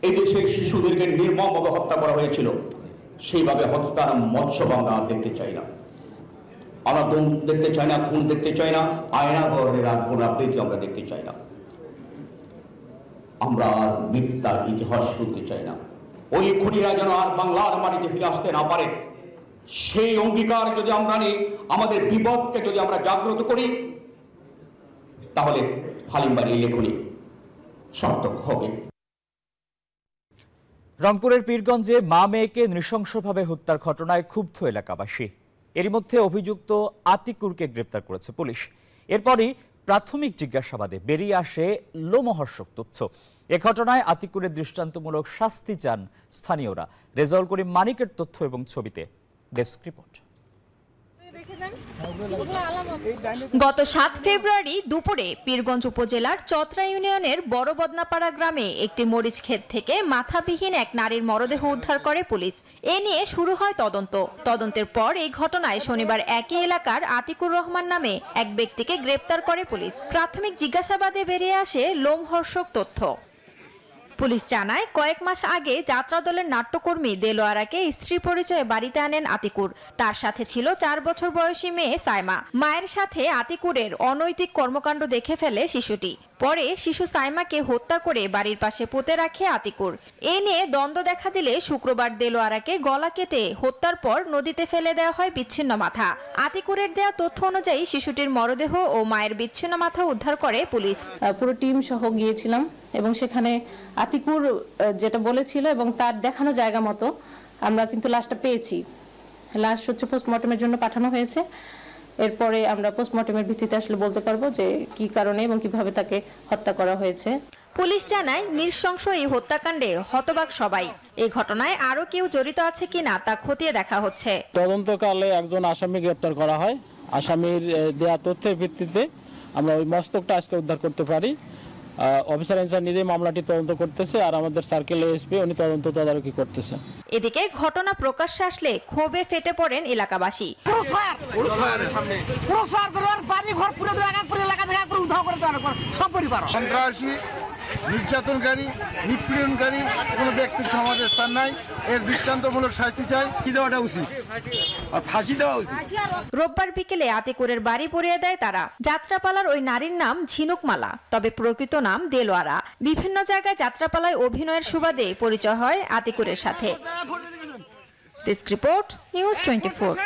এই দেশের শিশুদেরকে নির্মমভাবে হত্যা করা হয়েছিল সেইভাবে হত্যার মৎস্য আমরা দেখতে চাই না। আমরা দম দেখতে চাই না, খুন দেখতে চাই না, আয়নাগরের আর পুনরাবৃত্তি আমরা দেখতে চাই না। আমরা আর মিথ্যার ইতিহাস শুনতে চাই না। ওই খুনিরা যেন আর বাংলার মাটিতে ফিরে আসতে না পারে সেই অঙ্গীকার যদি আমরা নিই, আমাদের বিপদকে যদি আমরা জাগ্রত করি, তাহলে হালিমবাড়ি লেখনী সার্থক হবে।
রংপুরের পীরগঞ্জে মা মেয়েকে নৃশংসভাবে হত্যার ঘটনায় ক্ষুব্ধ এলাকাবাসী। এরই মধ্যে অভিযুক্ত আতিকুরকে গ্রেপ্তার করেছে পুলিশ। এরপরই প্রাথমিক জিজ্ঞাসাবাদে বেরিয়ে আসে লোমহর্ষক তথ্য। এ ঘটনায় আতিকুরের দৃষ্টান্তমূলক শাস্তি চান স্থানীয়রা। রেজাউল করিম মানিকের তথ্য এবং ছবিতে ডেস্ক রিপোর্ট।
গত ৭ ফেব্রুয়ারি দুপুরে পীরগঞ্জ উপজেলার চতরা ইউনিয়নের বড় বদনাপাড়া গ্রামে একটি মরিচ ক্ষেত থেকে মাথাবিহীন এক নারীর মরদেহ উদ্ধার করে পুলিশ। এ নিয়ে শুরু হয় তদন্ত। তদন্তের পর এই ঘটনায় শনিবার একই এলাকার আতিকুর রহমান নামে এক ব্যক্তিকে গ্রেপ্তার করে পুলিশ। প্রাথমিক জিজ্ঞাসাবাদে বেরিয়ে আসে লোমহর্ষক তথ্য। পুলিশ জানায় কয়েক মাস আগে যাত্রা দলের নাট্যকর্মী দেলোয়ারাকে স্ত্রী পরিচয়ে বাড়িতে আনেন আতিকুর। তার সাথে ছিল ৪ বছর বয়সী মেয়ে সাইমা। মায়ের সাথে আতিকুরের অনৈতিক কর্মকাণ্ড দেখে ফেলে শিশুটি। পরে শিশু সাইমাকে হত্যা করে বাড়ির পাশে পুঁতে রাখে আতিকুর। এ নিয়ে দ্বন্দ্ব দেখা দিলে শুক্রবার দেলোয়ারাকে গলা কেটে হত্যার পর নদীতে ফেলে দেওয়া হয় বিচ্ছিন্ন মাথা। আতিকুরের দেয়া তথ্য অনুযায়ী শিশুটির মরদেহ ও মায়ের বিচ্ছিন্ন মাথা উদ্ধার করে পুলিশ।
পুরো টিম সহ গিয়েছিলাম এবং সেখানে আতিকুর যেটা বলেছিল এবং তার দেখানো জায়গা মতো আমরা কিন্তু লাশটা পেয়েছি। লাশ হচ্ছে পোস্টমর্টমের জন্য পাঠানো হয়েছে। এরপরে আমরা পোস্টমর্টমের ভিত্তিতে আসলে বলতে পারবো যে কি কারণে এবং কিভাবে তাকে হত্যা করা হয়েছে।
পুলিশ জানায় নৃশংস এই হত্যাকাণ্ডে হতবাক সবাই। এই ঘটনায় আরো কেউ জড়িত আছে কিনা তা খতিয়ে দেখা হচ্ছে।
তদন্তকালে একজন আসামি গ্রেপ্তার করা হয়। আসামির দেয়া তথ্যের ভিত্তিতে আমরা ওই মস্তকটা আজকে উদ্ধার করতে পারি। অফিসার ইনচার্জ নিজেই মামলাটি তদন্ত করতেছে আর আমাদের সার্কেল এসপি উনি তদন্ত তদারকি করতেছেন।
এদিকে ঘটনা প্রকাশ্যে আসলে ক্ষোভে ফেটে পড়েন এলাকাবাসী।
সন্ত্রাসী, নির্যাতনকারী, নিপীড়নকারী কোনো ব্যক্তির সমাজে স্থান নাই। এর দৃষ্টান্তমূলক শাস্তি চাই, কি দেওয়াটা উচিত আর ফাঁসি দেওয়া উচিত।
রোববার বিকেলে আতিকুরের বাড়ি পুড়িয়ে দেয় তারা। যাত্রাপালার ওই নারীর নাম ঝিনুকমালা, তবে প্রকৃত নাম দেলোয়ারা। বিভিন্ন জায়গায় যাত্রাপালায় অভিনয়ের সুবাদে পরিচয় হয় আতিকুরের সাথে। Desk report, news 24।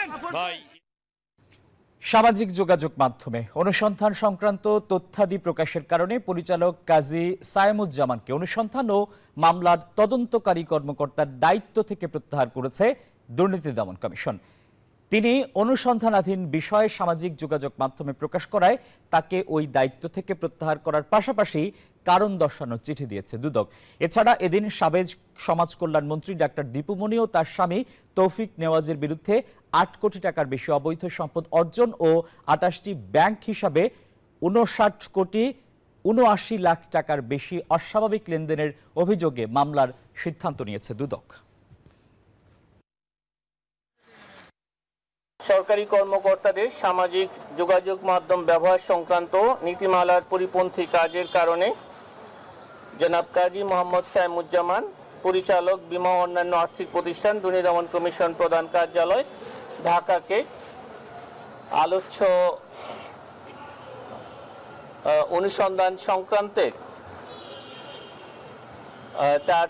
সামাজিক যোগাযোগ মাধ্যমে অনুসন্ধান সংক্রান্ত তথ্যাদি প্রকাশের কারণে পরিচালক কাজী সায়েমুজ্জামানকে অনুসন্ধান ও মামলার তদন্তকারী কর্মকর্তার দায়িত্ব থেকে প্রত্যাহার করেছে দুর্নীতি দমন কমিশন। তিনি অনুসন্ধানাধীন বিষয় সামাজিক যোগাযোগ মাধ্যমে প্রকাশ করায় তাকে ওই দায়িত্ব থেকে প্রত্যাহার করার পাশাপাশি কারণ দর্শানোর চিঠি দিয়েছে দুদক। এছাড়া এদিন সাবেক সমাজ কল্যাণ মন্ত্রী ডাক্তার দীপুমণি ও তার স্বামী তৌফিক নেওয়াজের বিরুদ্ধে ৮ কোটি টাকার বেশি অবৈধ সম্পদ অর্জন ও ২৮টি ব্যাংক হিসাবে ৫৯ লাখ টাকার বেশি অস্বাভাবিক লেনদেনের অভিযোগে মামলার সিদ্ধান্ত নিয়েছে দুদক।
সরকারি কর্মকর্তাদের সামাজিক যোগাযোগ মাধ্যম ব্যবহার সংক্রান্ত নীতিমালার পরিপন্থী কাজের কারণে জনাব কাজী মোহাম্মদ সায়েমুজ্জামান, পরিচালক, বীমা ও অন্যান্য আর্থিক প্রতিষ্ঠান, দুর্নীতি দমন কমিশন প্রধান কার্যালয়, ঢাকাকে আলোচ্য অনুসন্ধান সংক্রান্তে তার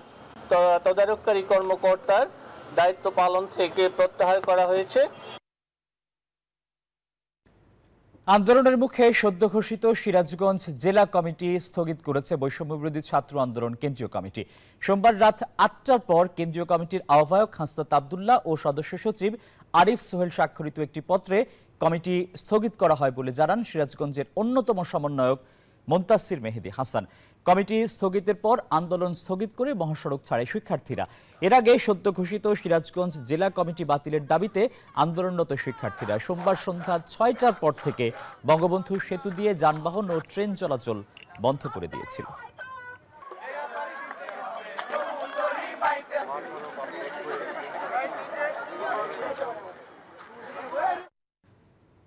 তদারককারী কর্মকর্তার দায়িত্ব পালন থেকে প্রত্যাহার করা হয়েছে।
আন্দোলনের মুখে সদ্য ঘোষিত সিরাজগঞ্জ জেলা কমিটি স্থগিত করেছে বৈষম্যবিরোধী ছাত্র আন্দোলন কেন্দ্রীয় কমিটি। সোমবার রাত ৮টার পর কেন্দ্রীয় কমিটির আহ্বায়ক হাসনাত আব্দুল্লাহ ও সদস্য সচিব আরিফ সোহেল স্বাক্ষরিত একটি পত্রে কমিটি স্থগিত করা হয় বলে জানান সিরাজগঞ্জের অন্যতম সমন্বয়ক মোন্তাসির মেহেদী হাসান। কমিটি স্থগিতের পর আন্দোলন স্থগিত করে মহাসড়ক ছাড়ে শিক্ষার্থীরা। এর আগে সদ্য ঘোষিত সিরাজগঞ্জ জেলা কমিটি বাতিলের দাবিতে আন্দোলনরত শিক্ষার্থীরা সোমবার সন্ধ্যা ৬টার পর থেকে বঙ্গবন্ধু সেতু দিয়ে যানবাহন ও ট্রেন চলাচল বন্ধ করে দিয়েছিল।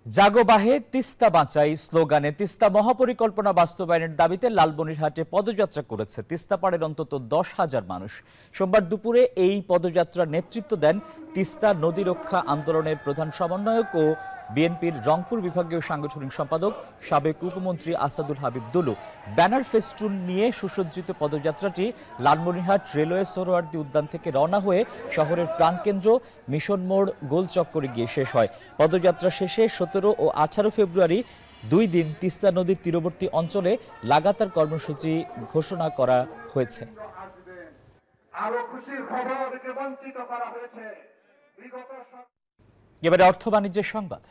জাগো বাহে তিস্তা বাঁচাই স্লোগানে তিস্তা মহাপরিকল্পনা বাস্তবায়নের দাবিতে লালমনিরহাটে পদযাত্রা করেছে তিস্তা পাড়ের অন্তত ১০,০০০ মানুষ। সোমবার দুপুরে এই পদযাত্রার নেতৃত্ব দেন তিস্তা নদী রক্ষা আন্দোলনের প্রধান সমন্বয়ক ও বিএনপির রংপুর বিভাগীয় সাংগঠনিক সম্পাদক সাবেক উপমন্ত্রী আসাদুল হাবিব দুলু। ব্যানার ফেস্টুন নিয়ে সুসজ্জিত পদযাত্রাটি লালমনিরহাট রেলওয়ে সোহরাওয়ার্দী উদ্যান থেকে রওনা হয়ে শহরের প্রাণকেন্দ্র মিশন মোড় গোল চক্করে গিয়ে শেষ হয়। পদযাত্রা শেষে ১৭ ও ১৮ ফেব্রুয়ারি ২ দিন তিস্তা নদীর তীরবর্তী অঞ্চলে লাগাতার কর্মসূচি ঘোষণা করা হয়েছে। এবারে অর্থ বাণিজ্যের সংবাদ।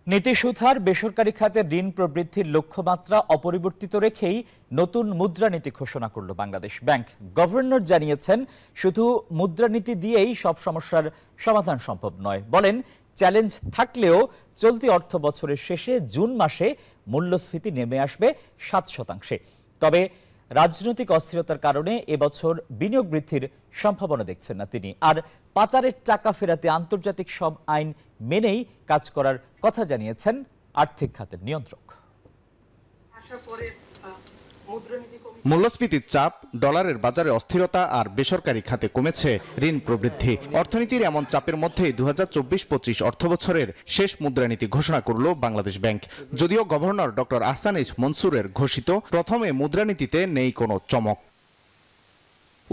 নীতি সুধার বেসরকারি খাতে ঋণ প্রবৃদ্ধির লক্ষ্যমাত্রা অপরিবর্তিত রেখেই নতুন মুদ্রানীতি ঘোষণা করল বাংলাদেশ ব্যাংক। গভর্নর জানিয়েছেন, শুধু মুদ্রানীতি দিয়েই সব সমস্যার সমাধান সম্ভব নয়। বলেন, চ্যালেঞ্জ থাকলেও চলতি অর্থ বছরের শেষে জুন মাসে মূল্যস্ফীতি নেমে আসবে ৭%। তবে রাজনৈতিক অস্থিরতার কারণে এবছর বিনিয়োগ বৃদ্ধির সম্ভাবনা দেখছেন না তিনি। আর পাচারের টাকা ফেরাতে আন্তর্জাতিক সব আইন মেনেই কাজ করার কথা জানিয়েছেন আর্থিক খাতের নিয়ন্ত্রক।
মূল্যস্ফীতির চাপ, ডলারের বাজারে অস্থিরতা আর বেসরকারি খাতে কমেছে ঋণ প্রবৃদ্ধি। অর্থনীতির এমন চাপের মধ্যেই ২০২৪-২৫ অর্থবছরের শেষ মুদ্রানীতি ঘোষণা করল বাংলাদেশ ব্যাংক। যদিও গভর্নর ডক্টর আহসান এইচ মনসুরের ঘোষিত প্রথমে মুদ্রানীতিতে নেই কোনো চমক।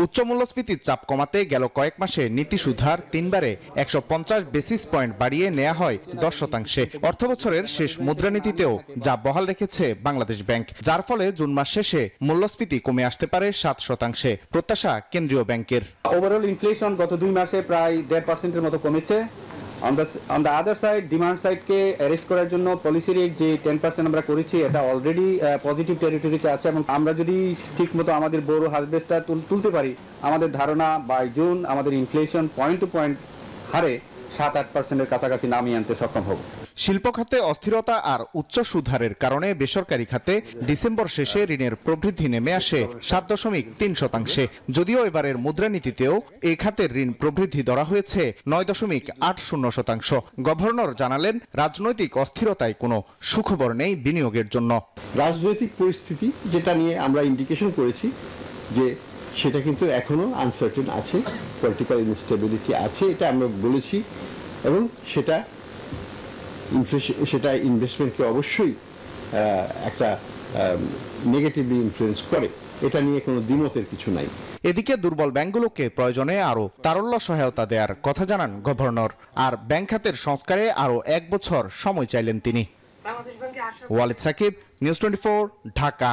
উচ্চ মূল্যস্ফীতির চাপ কমাতে গেল কয়েক মাসে নীতি সুধার ৩ বারে ১৫০ বেসিস পয়েন্ট বাড়িয়ে নেওয়া হয় ১০%। অর্থবছরের শেষ মুদ্রানীতিতেও যা বহাল রেখেছে বাংলাদেশ ব্যাংক, যার ফলে জুন মাস শেষে মূল্যস্ফীতি কমে আসতে পারে ৭%। প্রত্যাশা কেন্দ্রীয় ব্যাংকের।
ওভারঅল ইনফ্লেশন গত ২ মাসে প্রায় ১.৫%-এর মতো কমেছে। On the other side, demand সাইডকে অ্যারেস্ট করার জন্য পলিসি রেট যে 10% আমরা করেছি, এটা অলরেডি পজিটিভ টেরিটরিতে আছে এবং আমরা যদি ঠিকমতো আমাদের বোরো হারভেস্টটা তুলতে পারি, আমাদের ধারণা বাই জুন আমাদের ইনফ্লেশন পয়েন্ট টু পয়েন্ট হারে ৭-৮%-এর কাছাকাছি নামিয়ে আনতে সক্ষম হব।
শিল্প খাতে অস্থিরতা আর উচ্চ সুদহারের কারণে বেসরকারি খাতে ডিসেম্বর শেষে ঋণের প্রবৃদ্ধি নেমে আসে ৭.৩%। যদিও এবারের মুদ্রানীতিতেও এই খাতের ঋণ প্রবৃদ্ধি ধরা হয়েছে ৯.৮০%। গভর্নর জানালেন, রাজনৈতিক অস্থিরতায় কোনো সুখবর নেই বিনিয়োগের জন্য।
রাজনৈতিক পরিস্থিতি যেটা নিয়ে আমরা ইন্ডিকেশন করেছি যে সেটা কিন্তু এখনো আনসার্টেন আছে, পলিটিক্যাল ইনস্টেবিলিটি আছে, এটা আমরা বলেছি এবং সেটা ইনভেস্টমেন্টকে অবশ্যই একটা নেগেটিভলি ইনফ্লুয়েন্স করে, এটা নিয়ে কোনো দ্বিমতের কিছু নাই।
এদিকে দুর্বল ব্যাংকগুলোকে প্রয়োজনে আরো তারল্য সহায়তা দেওয়ার কথা জানান গভর্নর। আর ব্যাংক খাতের সংস্কারে আরো ১ বছর সময় চাইলেন তিনি। ওয়ালিদ সাকিব, নিউজ 24, ঢাকা।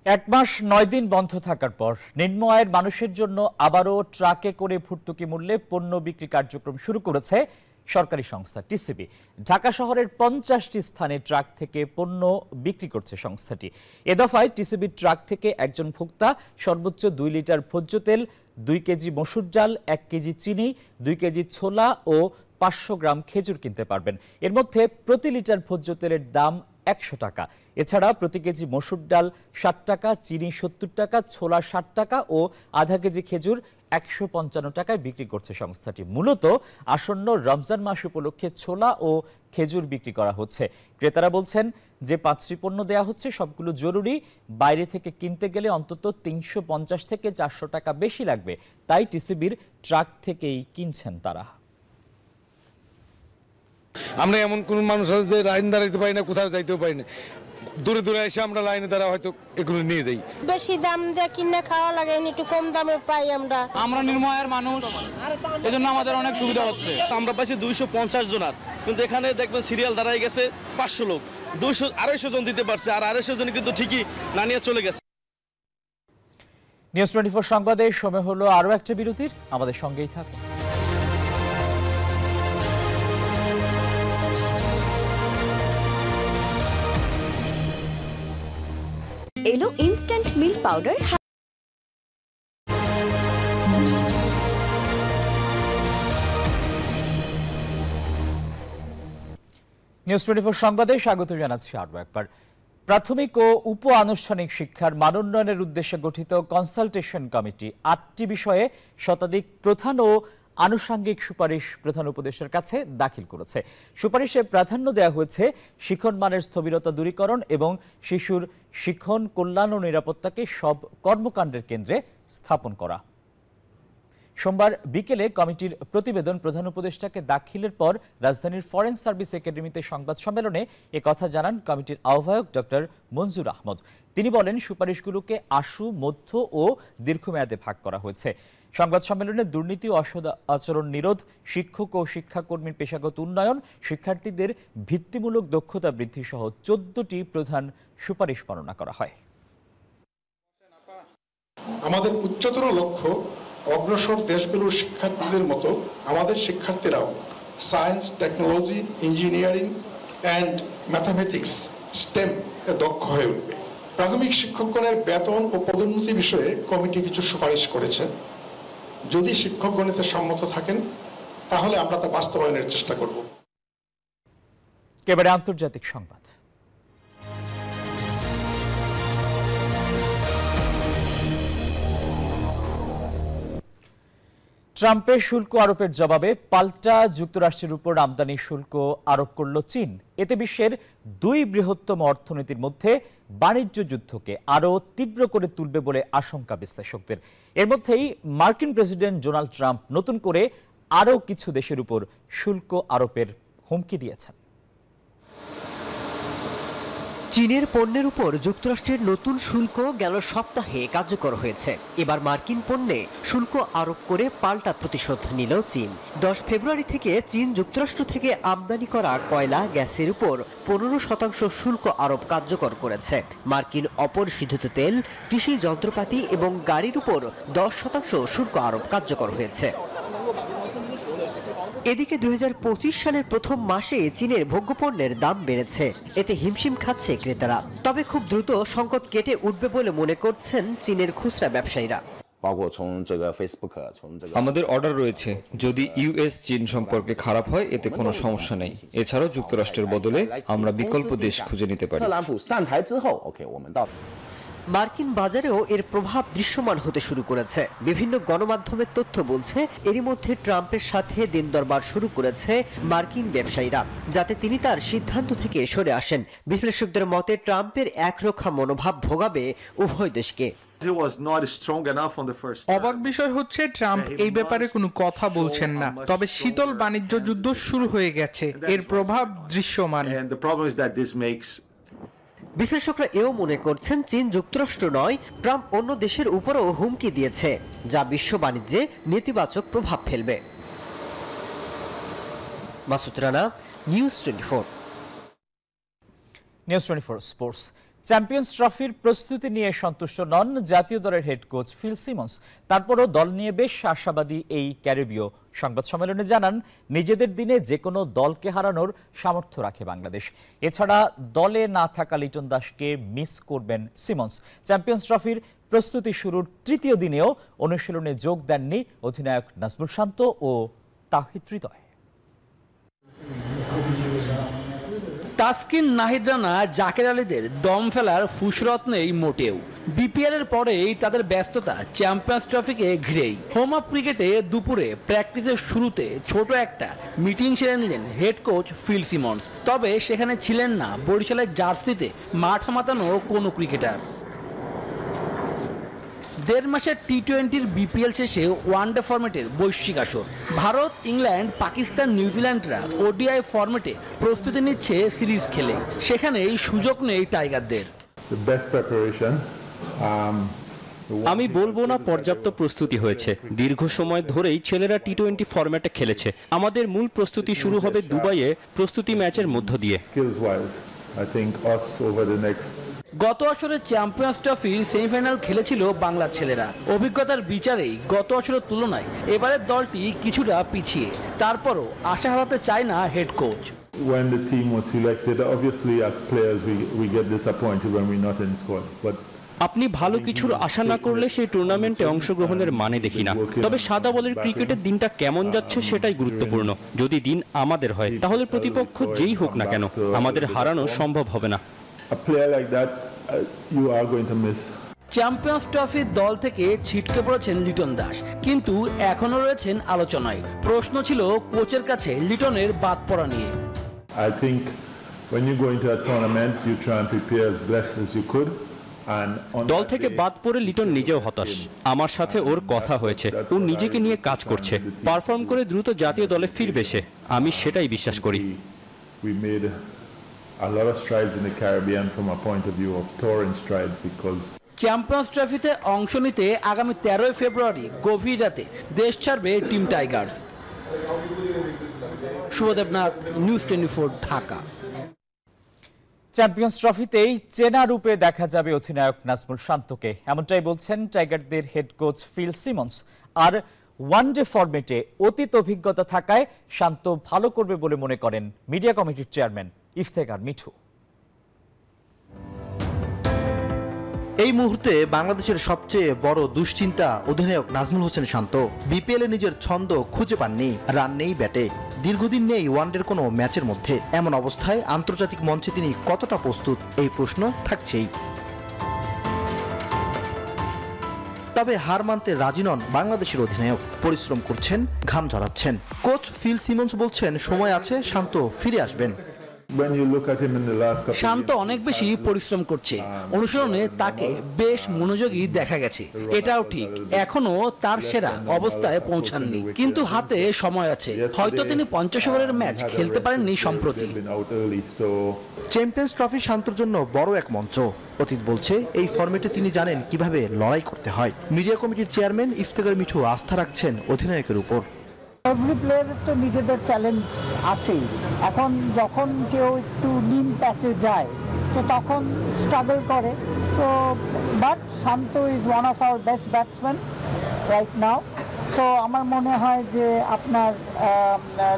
১ মাস ৯ দিন বন্ধ থাকার পর নিম্ন আয়ের মানুষের জন্য আবারও ট্রাকে করে ভর্তুকি মূল্যে পণ্য বিক্রি কার্যক্রম শুরু করেছে সরকারি সংস্থা টিসিবি। ঢাকা শহরের ৫০টি স্থানে ট্রাক থেকে পণ্য বিক্রি করছে সংস্থাটি। এ দফায় টিসিবির ট্রাক থেকে একজন ভোক্তা সর্বোচ্চ ২ লিটার ভোজ্য তেল, ২ কেজি মসুর ডাল, ১ কেজি চিনি, ২ কেজি ছোলা ও ৫০০ গ্রাম খেজুর কিনতে পারবেন। এর মধ্যে প্রতি লিটার ভোজ্য তেলের দাম ১০০ টাকা। এছাড়া প্রতি কেজি মসুর ডাল ৬০ টাকা, চিনি ৭০ টাকা, ছোলা ৬০ টাকা ও আধা কেজি খেজুর ১৫৫ টাকায় বিক্রি করছে সংস্থাটি। মূলত আসন্ন রমজান মাস উপলক্ষে ছোলা ও খেজুর বিক্রি করা হচ্ছে। ক্রেতারা বলছেন, যে ৫টি পণ্য দেয়া হচ্ছে সবগুলো জরুরি, বাইরে থেকে কিনতে গেলে অন্তত ৩৫০ থেকে ৪০০ টাকা বেশি লাগবে, তাই টিসিবির ট্রাক থেকেই কিনছেন তারা।
আমরা এমন কোন মানুষ আছে যে লাইন দাঁড়াইতে পারি না, কোথাও যাইতেও পারি না। দূরে দূরে এসে আমরা লাইনে দ্বারা হয়তো এগুলো নিয়ে যাই।
বেশি দাম দিয়ে কিনে খাওয়া লাগে, একটু কম দামে পাই আমরা।
আমরা নির্ময়ের মানুষ, এজন্য আমাদের অনেক সুবিধা হচ্ছে।
আমরা পাইছি 250 জনার, কিন্তু এখানে দেখবেন সিরিয়াল দাঁড়াই গেছে 500 লোক, 200-250 জন দিতে পারছে, আর 250 জন কিন্তু ঠিকই না নিয়ে চলে গেছে।
নিউজ 24 সংবাদে সময় হলো আরো একটা বিরতির, আমাদের সঙ্গেই থাকুন।
এলো ইনস্ট্যান্ট মিল্ক পাউডার।
নিউজ 24 সংবাদে স্বাগত জানাচ্ছি আরও একবার। প্রাথমিক ও উপ আনুষ্ঠানিক শিক্ষার মানোন্নয়নের উদ্দেশ্যে গঠিত কনসালটেশন কমিটি 8টি বিষয়ে শতাধিক প্রধান ও আনুষঙ্গিক সুপারিশ প্রধান উপদেষ্টার কাছে দাখিল করেছে। সুপারিশে প্রাধান্য দেওয়া হয়েছে শিক্ষণ মানের স্থবিরতা দূরীকরণ এবং শিশুর শিক্ষণ কল্যাণ ও নিরাপত্তাকে সব কর্মকাণ্ডের কেন্দ্রে স্থাপন করা। সোমবার বিকেলে কমিটির প্রতিবেদন প্রধান উপদেষ্টাকে দাখিলের পর রাজধানীর ফরেন সার্ভিস একাডেমিতে সংবাদ সম্মেলনে একথা জানান কমিটির আহ্বায়ক ডক্টর মঞ্জুর আহমদ। তিনি বলেন, সুপারিশগুলোকে আশু, মধ্য ও দীর্ঘমেয়াদে ভাগ করা হয়েছে। সংবাদ সম্মেলনে দুর্নীতি ও অসৎ আচরণ নিরোধ, শিক্ষক ও শিক্ষাকর্মীর পেশাগত উন্নয়ন, শিক্ষার্থীদের ভিত্তিমূলক দক্ষতা বৃদ্ধি সহ 14টি প্রধান সুপারিশ বর্ণনা করা হয়।
আমাদের উচ্চতর লক্ষ্য অগ্রসর দেশগুলোর শিক্ষার্থীদের মতো আমাদের শিক্ষার্থীরাও science, technology, engineering and mathematics, STEM এ দক্ষ হয়ে উঠবে। প্রাথমিক শিক্ষকগণের বেতন ও পদোন্নতি বিষয়ে কমিটি কিছু সুপারিশ করেছে। যদি শিক্ষকগণ এতে সম্মত থাকেন তাহলে আমরা তা বাস্তবায়নের চেষ্টা করব।
এবারে আন্তর্জাতিক সংবাদ। ট্রাম্পের শুল্ক আরোপের জবাবে পাল্টা যুক্তরাষ্ট্রের উপর আমদানি শুল্ক আরোপ করল চীন। এতে বিশ্বের দুই বৃহত্তম অর্থনীতির মধ্যে বাণিজ্য যুদ্ধকে আরও তীব্র করে তুলবে বলে আশঙ্কা বিশ্লেষকদের। এর মধ্যেই মার্কিন প্রেসিডেন্ট ডোনাল্ড ট্রাম্প নতুন করে আরও কিছু দেশের উপর শুল্ক আরোপের হুমকি দিয়েছেন।
চীনের পণ্যের উপর যুক্তরাষ্ট্রের নতুন শুল্ক গেল সপ্তাহে কার্যকর হয়েছে। এবার মার্কিন পণ্যে শুল্ক আরোপ করে পাল্টা প্রতিশোধ নিল চীন। 10 ফেব্রুয়ারি থেকে চীন যুক্তরাষ্ট্র থেকে আমদানি করা কয়লা, গ্যাসের উপর 15% শুল্ক আরোপ কার্যকর করেছে। মার্কিন অপরিশোধিত তেল, কৃষি যন্ত্রপাতি এবং গাড়ির উপর 10% শুল্ক আরোপ কার্যকর হয়েছে। এদিকে 2025 সালের প্রথম মাসে চীনের ভোগ্যপণ্যের দাম বেড়েছে। এতে হিমশিম খাচ্ছে ক্রেতারা। তবে খুব দ্রুত সংকট কেটে উঠবে বলে মনে করছেন চীনের খুচরা ব্যবসায়ীরা।
আমাদের অর্ডার রয়েছে, যদি ইউএস চীন সম্পর্কে খারাপ হয় এতে কোনো সমস্যা নেই। এছাড়াও যুক্তরাষ্ট্রের বদলে আমরা বিকল্প দেশ খুঁজে নিতে পারি।
মার্কিন বাজারেও এর প্রভাব দৃশ্যমান হতে শুরু করেছে। বিভিন্ন গণমাধ্যমের তথ্য বলছে, এরই মধ্যে ট্রাম্পের সাথে দিন দরবার শুরু করেছে মার্কিন ব্যবসায়ীরা, যাতে তিনি তার সিদ্ধান্ত থেকে সরে আসেন। বিশ্লেষকদের মতে ট্রাম্পের একরোখা মনোভাব ভোগাবে উভয় দেশকে।
অবাক বিষয় হচ্ছে ট্রাম্প এই ব্যাপারে কোনো কথা বলছেন না। তবে শীতল বাণিজ্য যুদ্ধ শুরু হয়ে গেছে, এর প্রভাব দৃশ্যমান।
বিশ্লেষকরা এও মনে করছেন, চীন যুক্তরাষ্ট্র নয়, ট্রাম্প অন্য দেশের উপরও হুমকি দিয়েছে, যা বিশ্ব বাণিজ্যে নেতিবাচক প্রভাব ফেলবে। Masud Rana, news 24।
News 24 sports. Champions ট্রফির প্রস্তুতি নিয়ে সন্তুষ্ট নন জাতীয় দলের হেড কোচ ফিল সিমন্স। তারপরও দল নিয়ে বেশ আশাবাদী এই ক্যারিবীয়। সংবাদ সম্মেলনে জানান, নিজেদের দিনে যে কোনো দলকে হারানোর সামর্থ্য রাখে বাংলাদেশ। এছাড়া দলে না থাকা লিটন দাসকে মিস করবেন সিমন্স। চ্যাম্পিয়ন্স ট্রফির প্রস্তুতি শুরুর তৃতীয় দিনেও অনুশীলনে যোগ দেননি অধিনায়ক নাজমুল শান্ত ও তাওহিদ হৃদয়।
তাসকিন, নাহিদ রানা, জাকের আলীদের দম ফেলার ফুসরত নেই মোটেও। বিপিএল এর পরেই তাদের ব্যস্ততা চ্যাম্পিয়ন্স ট্রফিকে ঘিরেই। হোম অফ ক্রিকেটে দুপুরে প্র্যাকটিসের শুরুতে ছোট একটা মিটিং সেরে নিলেন হেড কোচ ফিল সিমন্স। তবে সেখানে ছিলেন না বরিশালের জার্সিতে মাঠ মাতানো কোনো ক্রিকেটার। দেড় মাসের টি-20-র বিপিএল শেষে ওয়ানডে ফরম্যাটের বৈশ্বিক আসর। ভারত, ইংল্যান্ড, পাকিস্তান, নিউজিল্যান্ডরা ওডিআই ফরম্যাটে প্রস্তুতি নিচ্ছে সিরিজ খেলে। সেখানেই সুযোগ নেই টাইগারদের।
আমি বলবো না পর্যাপ্ত প্রস্তুতি হয়েছে। দীর্ঘ সময় ধরেই ছেলেরা টি-20 ফরম্যাটে খেলেছে। আমাদের মূল প্রস্তুতি শুরু হবে দুবাইয়ে প্রস্তুতি ম্যাচের মধ্য দিয়ে।
গত আসরে চ্যাম্পিয়ন্স ট্রফির সেমিফাইনাল খেলেছিল বাংলার ছেলেরা। অভিজ্ঞতার বিচারেই গত আসরের তুলনায় এবারের দলটি কিছুটা পিছিয়ে। তারপরও আশা হারাতে চায় না head coach.
When the team was selected, obviously as players we get disappointed when we're not in squads, but
আপনি ভালো কিছুর আশা না করলে সেই টুর্নামেন্টে অংশগ্রহণের মানে দেখি না। তবে সাদা বলের ক্রিকেটের দিনটা কেমন যাচ্ছে সেটাই গুরুত্বপূর্ণ। যদি দিন আমাদের হয় তাহলে প্রতিপক্ষ যেই হোক না কেন আমাদের হারানো সম্ভব হবে না।
চ্যাম্পিয়ন্স ট্রফির দল থেকে ছিটকে পড়েছেন লিটন দাস, কিন্তু এখনো রয়েছেন আলোচনায়। প্রশ্ন ছিল কোচের কাছে লিটনের বাদ পড়া নিয়ে।
I think when you go into a tournament you try and prepare as best as you could.
দল থেকে বাদ পড়ে লিটন নিজেও হতাশ। আমার সাথে ওর কথা হয়েছে, ও নিজেকে নিয়ে কাজ করছে, পারফর্ম করে দ্রুত জাতীয় দলে ফিরবে সে। আমি সেটাই বিশ্বাস করি।
We made a lot of strides in the Caribbean from a point of view of touring strides because
champions ট্রফিতে অংশ নিতে আগামী 13 ফেব্রুয়ারি গভীর রাতে দেশ ছাড়বে team Tigers. Subhadebnath, news 24, Dhaka.
Champions ট্রফিতেই চেনা রূপে দেখা যাবে অধিনায়ক নাজমুল শান্তকে, এমনটাই বলছেন টাইগারদের হেড কোচ ফিল সিমন্স। আর ওয়ানডে ফরম্যাটে অতীত অভিজ্ঞতা থাকায় শান্ত ভালো করবে বলে মনে করেন মিডিয়া কমিটির চেয়ারম্যান ইফতেখার মিঠু।
এই মুহূর্তে বাংলাদেশের সবচেয়ে বড় দুশ্চিন্তা অধিনায়ক নাজমুল হোসেন শান্ত। বিপিএলে নিজের ছন্দ খুঁজে পাননি, রান নেই ব্যাটে, দীর্ঘদিন নেই ওয়ানডের কোনো ম্যাচের মধ্যে। এমন অবস্থায় আন্তর্জাতিক মঞ্চে তিনি কতটা প্রস্তুত, এই প্রশ্ন থাকছেই। তবে হার মানতে রাজি নন বাংলাদেশের অধিনায়ক। পরিশ্রম করছেন, ঘাম ঝরাচ্ছেন। কোচ ফিল সিমন্স বলছেন সময় আছে, শান্ত ফিরে আসবেন।
শান্ত অনেক বেশি পরিশ্রম করছে। অনুশীলনে তাকে বেশ মনোযোগী দেখা গেছে। এটাও ঠিক, এখনো তার সেরা অবস্থায় পৌঁছাননি, কিন্তু হাতে সময় আছে। হয়তো তিনি 50 ওভারের ম্যাচ খেলতে পারেননি সম্প্রতি।
চ্যাম্পিয়ন্স ট্রফি শান্তর জন্য বড় এক মঞ্চ। অতীত বলছে এই ফরম্যাটে তিনি জানেন কিভাবে লড়াই করতে হয়। মিডিয়া কমিটির চেয়ারম্যান ইফতেখার মিঠু আস্থা রাখছেন অধিনায়কের উপর।
এভরি প্লেয়ারের তো নিজেদের চ্যালেঞ্জ আছেই। এখন যখন কেউ একটু নিম প্যাচে যায় তো তখন স্ট্রাগল করে। তো but Shanto is one of our best batsman right now. So আমার মনে হয় যে আপনার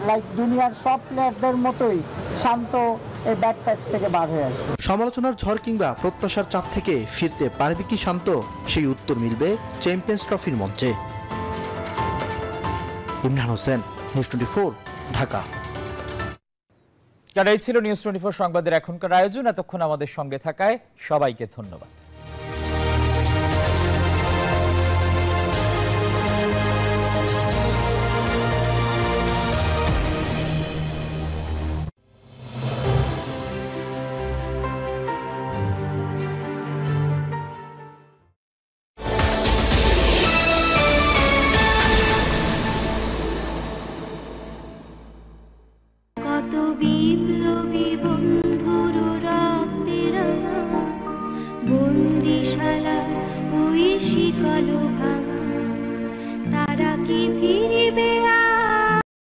লাইক দুনিয়ার সব প্লেয়ারদের মতোই শান্ত এই ব্যাট প্যাচ থেকে বার হয়ে আসবে।
সমালোচনার ঝড় কিংবা প্রত্যাশার চাপ থেকে ফিরতে পারবে কি শান্ত, সেই উত্তর মিলবে চ্যাম্পিয়ন্স ট্রফির মঞ্চে। ইমরান হোসেন, নিউজ 24, ঢাকা।
এই ছিল নিউজ 24 সংবাদের এখনকার আয়োজন। এতক্ষণ আমাদের সঙ্গে থাকায় সবাইকে ধন্যবাদ।
তারা কি